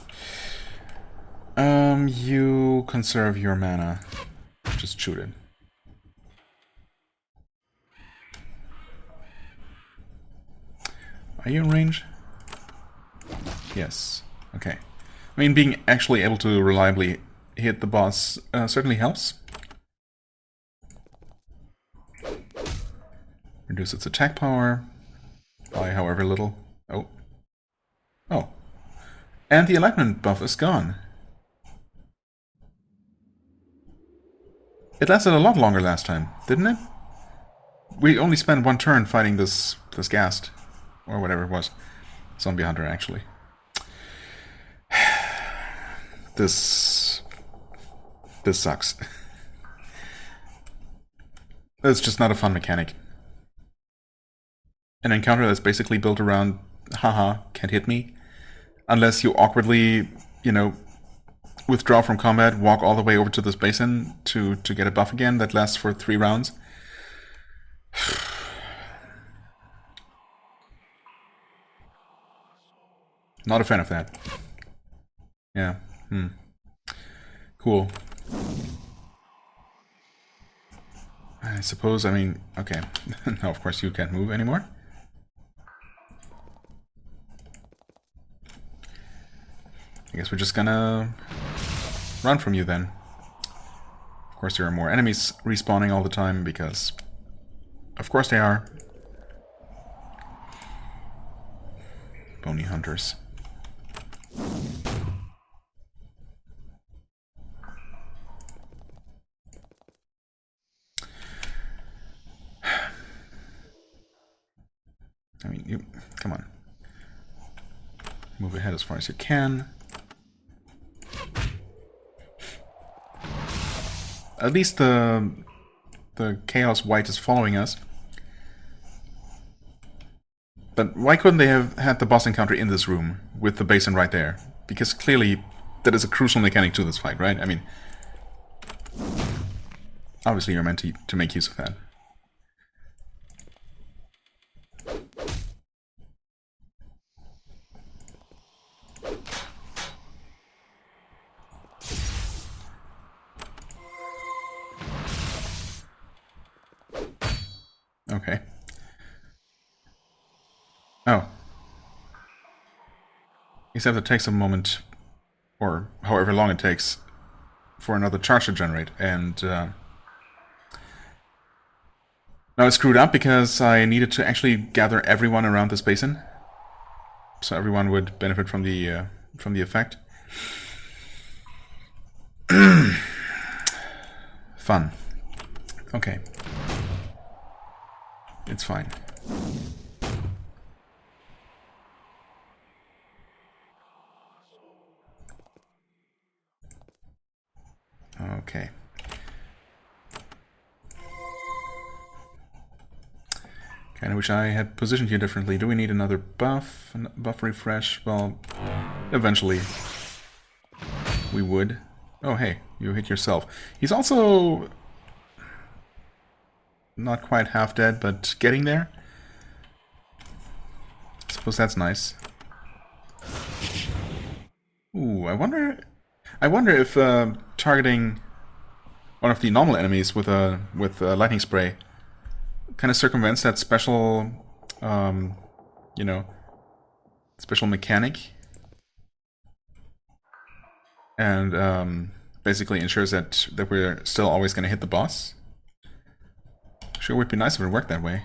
You conserve your mana. Just shoot it. Are you in range? Yes. Okay. I mean, being actually able to reliably hit the boss certainly helps. Reduce its attack power by however little. Oh. Oh. And the enlightenment buff is gone. It lasted a lot longer last time, didn't it? We only spent 1 turn fighting this ghast. Or whatever it was. Zombie hunter, actually. This sucks. It's just not a fun mechanic. An encounter that's basically built around, haha, can't hit me. Unless you awkwardly you know, withdraw from combat, walk all the way over to this basin to get a buff again that lasts for 3 rounds. Not a fan of that. Yeah. Cool. I suppose, I mean, okay. Now, of course, you can't move anymore. I guess we're just gonna run from you then. Of course, there are more enemies respawning all the time because, of course, they are. Bony hunters. I mean, you come on. Move ahead as far as you can. At least the Chaos White is following us. But why couldn't they have had the boss encounter in this room with the basin right there? Because clearly that is a crucial mechanic to this fight, right? I mean, obviously you're meant to make use of that. Okay. Oh. Except it takes a moment, or however long it takes, for another charge to generate, and now it's screwed up because I needed to actually gather everyone around this basin, so everyone would benefit from the effect. Fun. Okay. It's fine. Okay. Kinda wish I had positioned you differently. Do we need another buff? Buff refresh? Well, eventually we would. Oh, hey, you hit yourself. He's also not quite half dead, but getting there. I suppose that's nice. Ooh, I wonder if targeting one of the normal enemies with a lightning spray kind of circumvents that special, you know, special mechanic, and basically ensures that we're still always going to hit the boss. Sure would be nice if it worked that way.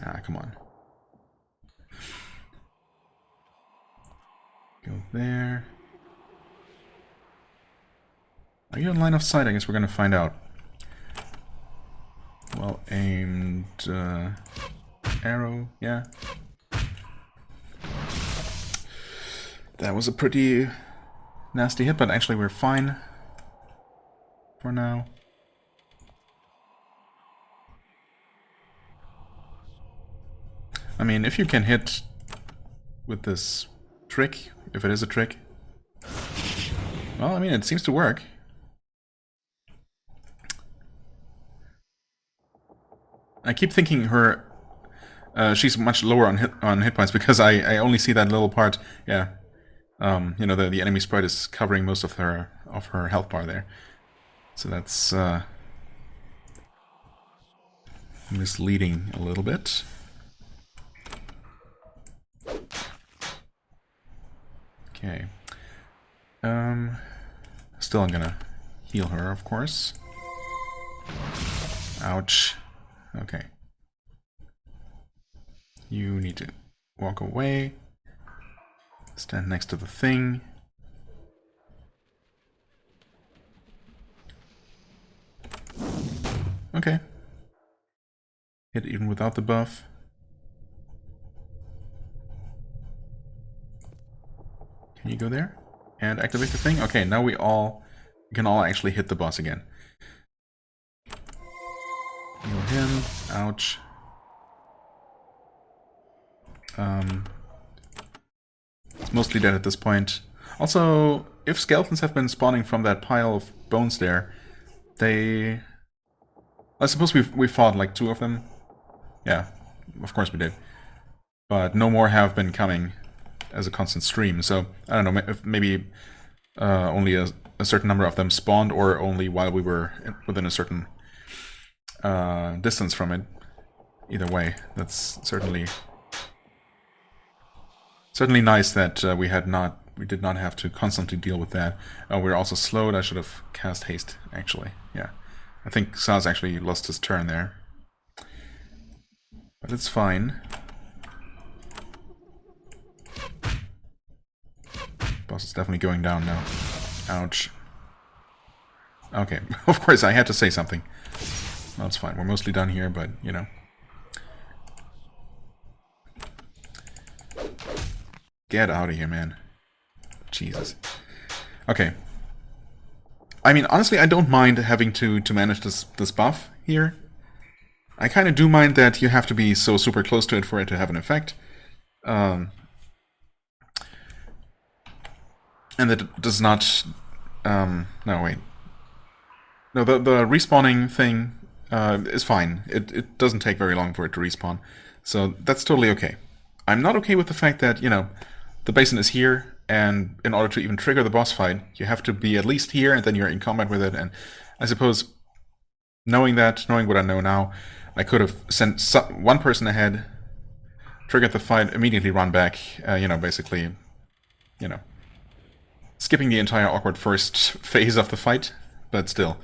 Ah, come on. Go there. Are you in line of sight? I guess we're gonna find out. Well aimed arrow, yeah. That was a pretty nasty hit, but actually we're fine for now. I mean, if you can hit with this trick, if it is a trick, well, I mean, it seems to work. I keep thinking her, she's much lower on hit points because I only see that little part. Yeah, you know, the enemy sprite is covering most of her health bar there, so that's misleading a little bit. Okay. Still I'm gonna heal her, of course. Ouch. Okay. You need to walk away. Stand next to the thing. Okay. Hit even without the buff. Can you go there? And activate the thing? Okay, now we can all actually hit the boss again. Heal him. Ouch. It's mostly dead at this point. Also, if skeletons have been spawning from that pile of bones there, they... I suppose we fought like 2 of them. Yeah, of course we did. But no more have been coming as a constant stream, so I don't know, if maybe only a certain number of them spawned, or only while we were within a certain distance from it. Either way, that's certainly nice that we did not have to constantly deal with that. We're also slowed. I should have cast haste, actually. Yeah, I think Saz actually lost his turn there, but it's fine. Boss is definitely going down now. Ouch. Okay, of course I had to say something. Well, it's fine. We're mostly done here, but, you know. Get out of here, man. Jesus. Okay. I mean, honestly, I don't mind having to manage this buff here. I kind of do mind that you have to be so super close to it for it to have an effect. And that it does not... no, wait. No, the respawning thing is fine. It doesn't take very long for it to respawn. So that's totally okay. I'm not okay with the fact that, you know, the basin is here, and in order to even trigger the boss fight, you have to be at least here, and then you're in combat with it. And I suppose, knowing what I know now, I could have sent one person ahead, triggered the fight, immediately run back, you know, basically, you know, skipping the entire awkward first phase of the fight, but still.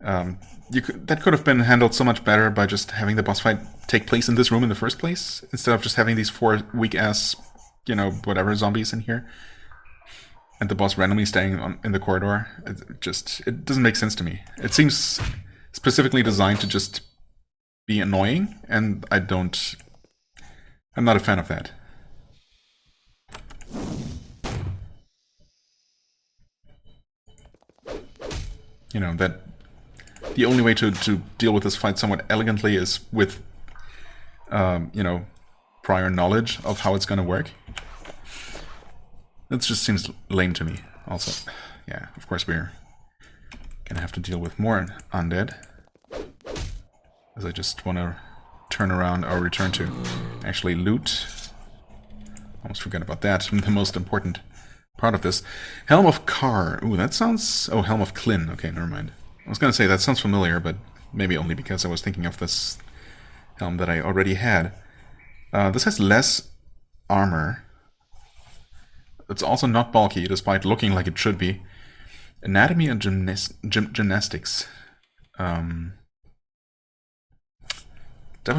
That could have been handled so much better by just having the boss fight take place in this room in the first place, instead of just having these 4 weak-ass, you know, whatever zombies in here, and the boss randomly staying in the corridor. It doesn't make sense to me. It seems specifically designed to just be annoying, and I'm not a fan of that. You know, that the only way to deal with this fight somewhat elegantly is with, you know, prior knowledge of how it's going to work. That just seems lame to me, also. Yeah, of course we're gonna have to deal with more undead, as I just want to turn around or return to actually loot. Almost forgot about that, the most important part of this. Helm of Kar. Ooh, that sounds... Oh, Helm of Klin. Okay, never mind. I was gonna say, that sounds familiar, but maybe only because I was thinking of this helm that I already had. This has less armor. It's also not bulky, despite looking like it should be. Anatomy and gymnastics. Definitely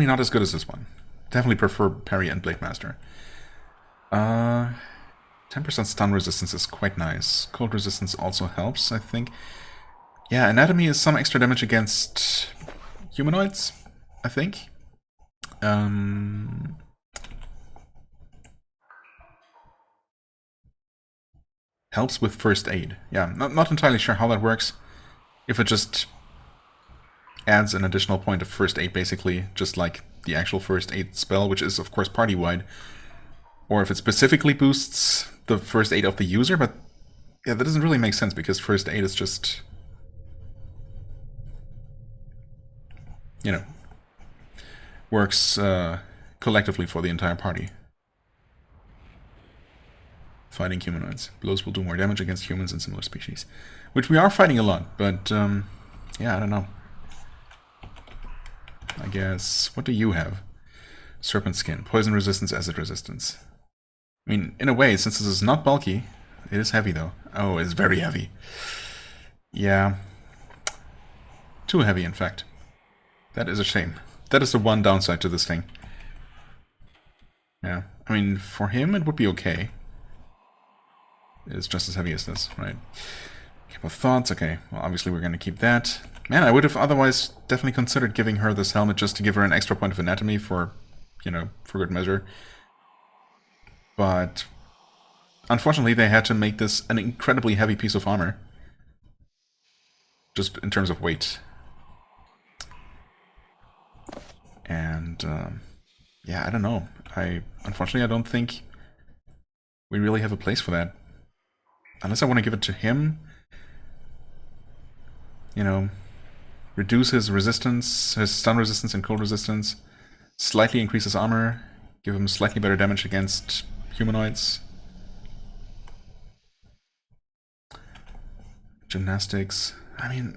not as good as this one. Definitely prefer parry and blade master. 10% stun resistance is quite nice. Cold resistance also helps, I think. Yeah, anatomy is some extra damage against humanoids, I think. Helps with first aid. Yeah, not entirely sure how that works. If it just adds an additional point of first aid, basically, just like the actual first aid spell, which is, of course, party-wide. Or if it specifically boosts the first aid of the user, but yeah, that doesn't really make sense, because first aid is just... you know, works collectively for the entire party. Fighting humanoids. Blows will do more damage against humans and similar species. Which we are fighting a lot, but yeah, I don't know. I guess... what do you have? Serpent skin. Poison resistance, acid resistance. I mean, in a way, since this is not bulky, it is heavy though. Oh, it's very heavy. Yeah. Too heavy, in fact. That is a shame. That is the one downside to this thing. Yeah. I mean, for him it would be okay. It's just as heavy as this, right? Couple of thoughts. Okay, well, obviously we're going to keep that. Man, I would have otherwise definitely considered giving her this helmet just to give her an extra point of anatomy for, you know, for good measure. But unfortunately they had to make this an incredibly heavy piece of armor. Just in terms of weight. And Yeah, I don't know. Unfortunately, I don't think we really have a place for that. Unless I want to give it to him. You know, reduce his resistance, his stun resistance and cold resistance. Slightly increase his armor. Give him slightly better damage against humanoids. Gymnastics. I mean,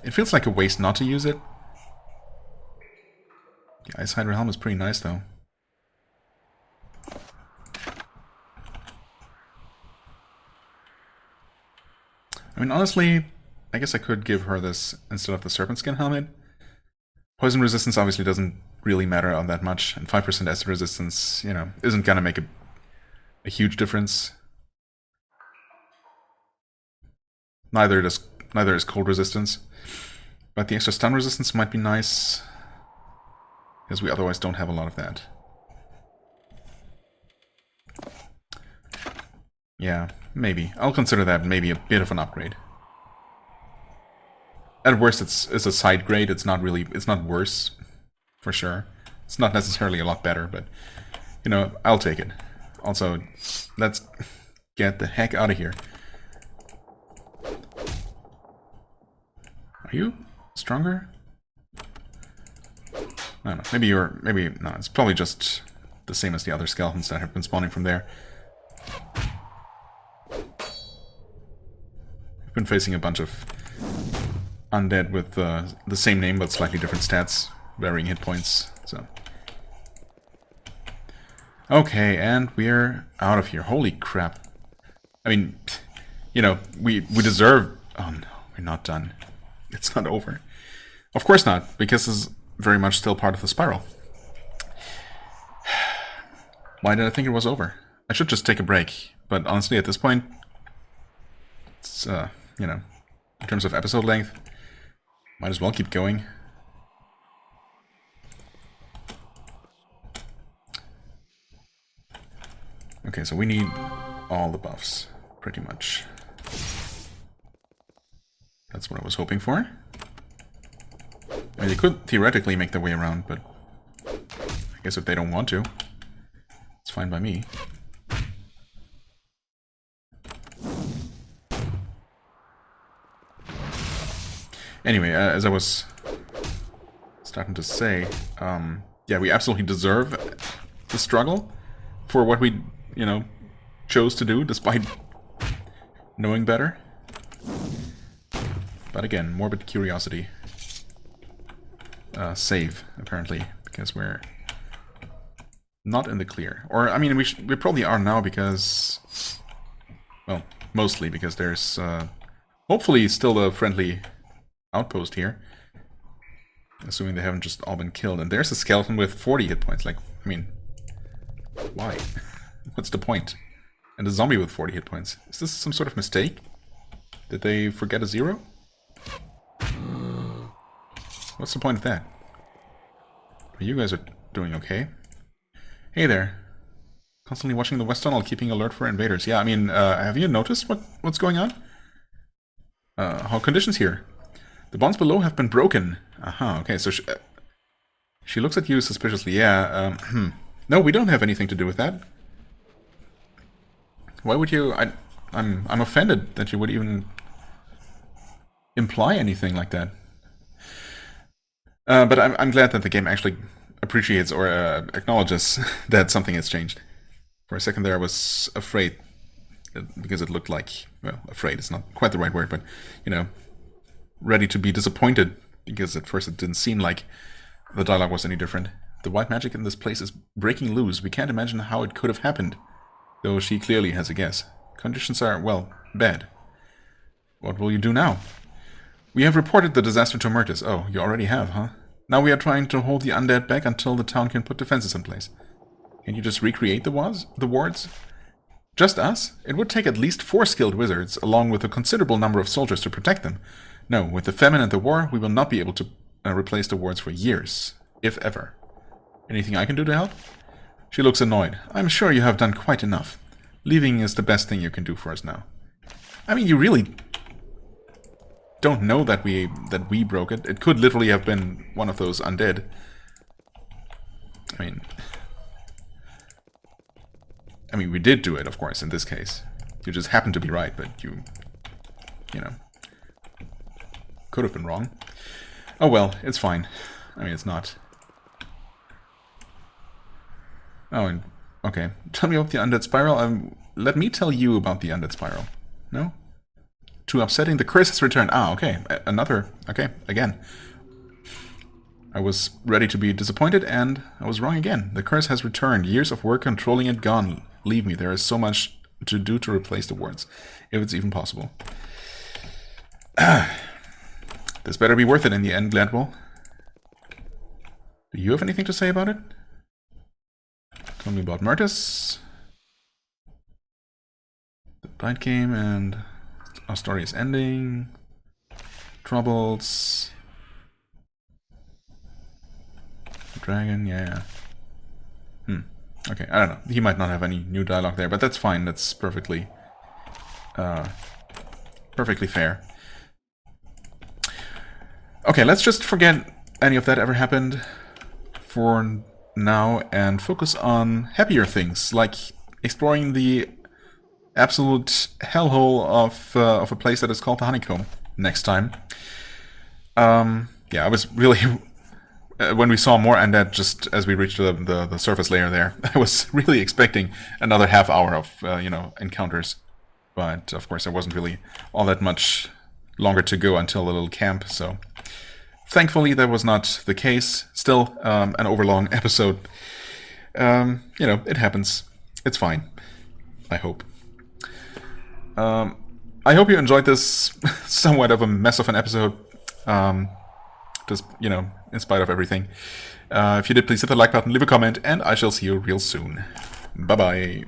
it feels like a waste not to use it. The Ice Hydra helm is pretty nice, though. I mean, honestly, I guess I could give her this instead of the Serpent Skin helmet. Poison resistance obviously doesn't really matter all that much, and 5% acid resistance, you know, isn't gonna make a huge difference. Neither is cold resistance. But the extra stun resistance might be nice, because we otherwise don't have a lot of that. Yeah, maybe. I'll consider that maybe a bit of an upgrade. At worst, it's a side grade. It's not worse, for sure. It's not necessarily a lot better, but, you know, I'll take it. Also, let's get the heck out of here. Are you stronger? I don't know. No, it's probably just the same as the other skeletons that have been spawning from there. We've been facing a bunch of undead with the same name but slightly different stats, varying hit points, so. Okay, and we're out of here. Holy crap. I mean, you know, we deserve... Oh no, we're not done. It's not over. Of course not, because this is very much still part of the spiral. Why did I think it was over? I should just take a break, but honestly at this point, it's, you know, in terms of episode length, might as well keep going. Okay, so we need all the buffs, pretty much. That's what I was hoping for. I mean, they could theoretically make their way around, but I guess if they don't want to, it's fine by me. Anyway, as I was starting to say, yeah, we absolutely deserve the struggle for what we, you know, chose to do, despite knowing better. But again, morbid curiosity. Save, apparently, because we're not in the clear. Or, I mean, we probably are now because... Well, mostly because there's hopefully still a friendly outpost here. Assuming they haven't just all been killed. And there's a skeleton with 40 hit points. Like, I mean, why? What's the point? And a zombie with 40 hit points. Is this some sort of mistake? Did they forget a 0? What's the point of that? You guys are doing okay. Hey there. Constantly watching the west tunnel, keeping alert for invaders. Yeah, I mean, have you noticed what's going on? How conditions here? The bonds below have been broken. Aha, okay, so she looks at you suspiciously. Yeah, no, we don't have anything to do with that. Why would you... I'm offended that you would even imply anything like that. But I'm glad that the game actually appreciates or acknowledges that something has changed. For a second there I was afraid, because it looked like... Well, afraid is not quite the right word, but, you know, ready to be disappointed, because at first it didn't seem like the dialogue was any different. The white magic in this place is breaking loose. We can't imagine how it could have happened, though she clearly has a guess. Conditions are, well, bad. What will you do now? We have reported the disaster to Myrtis. Oh, you already have, huh? Now we are trying to hold the undead back until the town can put defenses in place. Can you just recreate the wards? Just us? It would take at least 4 skilled wizards, along with a considerable number of soldiers to protect them. No, with the famine and the war, we will not be able to replace the wards for years, if ever. Anything I can do to help? She looks annoyed. I'm sure you have done quite enough. Leaving is the best thing you can do for us now. I mean, you really don't know that we broke it. It could literally have been one of those undead. I mean, I mean, we did do it, of course, in this case. You just happened to be right, but you know, could have been wrong. Oh well, it's fine. I mean, it's not. Oh, and okay. Tell me about the undead spiral. Let me tell you about the undead spiral. No? Too upsetting. The curse has returned. Ah, okay. Another. Okay, again. I was ready to be disappointed, and I was wrong again. The curse has returned. Years of work controlling it gone. Leave me. There is so much to do to replace the words, if it's even possible. This better be worth it in the end, Gladwell. Do you have anything to say about it? Tell me about Murtis. The blind game and our story is ending. Troubles. Dragon, yeah. Okay, I don't know. He might not have any new dialogue there, but that's fine. That's perfectly fair. Okay, let's just forget any of that ever happened for now and focus on happier things, like exploring the absolute hellhole of a place that is called the Honeycomb next time. Yeah, I was really... when we saw more undead just as we reached the surface layer there, I was really expecting another half hour of, encounters. But, of course, there wasn't really all that much longer to go until the little camp, so... Thankfully, that was not the case. Still, an overlong episode. It happens. It's fine. I hope. I hope you enjoyed this somewhat of a mess of an episode. Just, in spite of everything. If you did, please hit the like button, leave a comment, and I shall see you real soon. Bye-bye.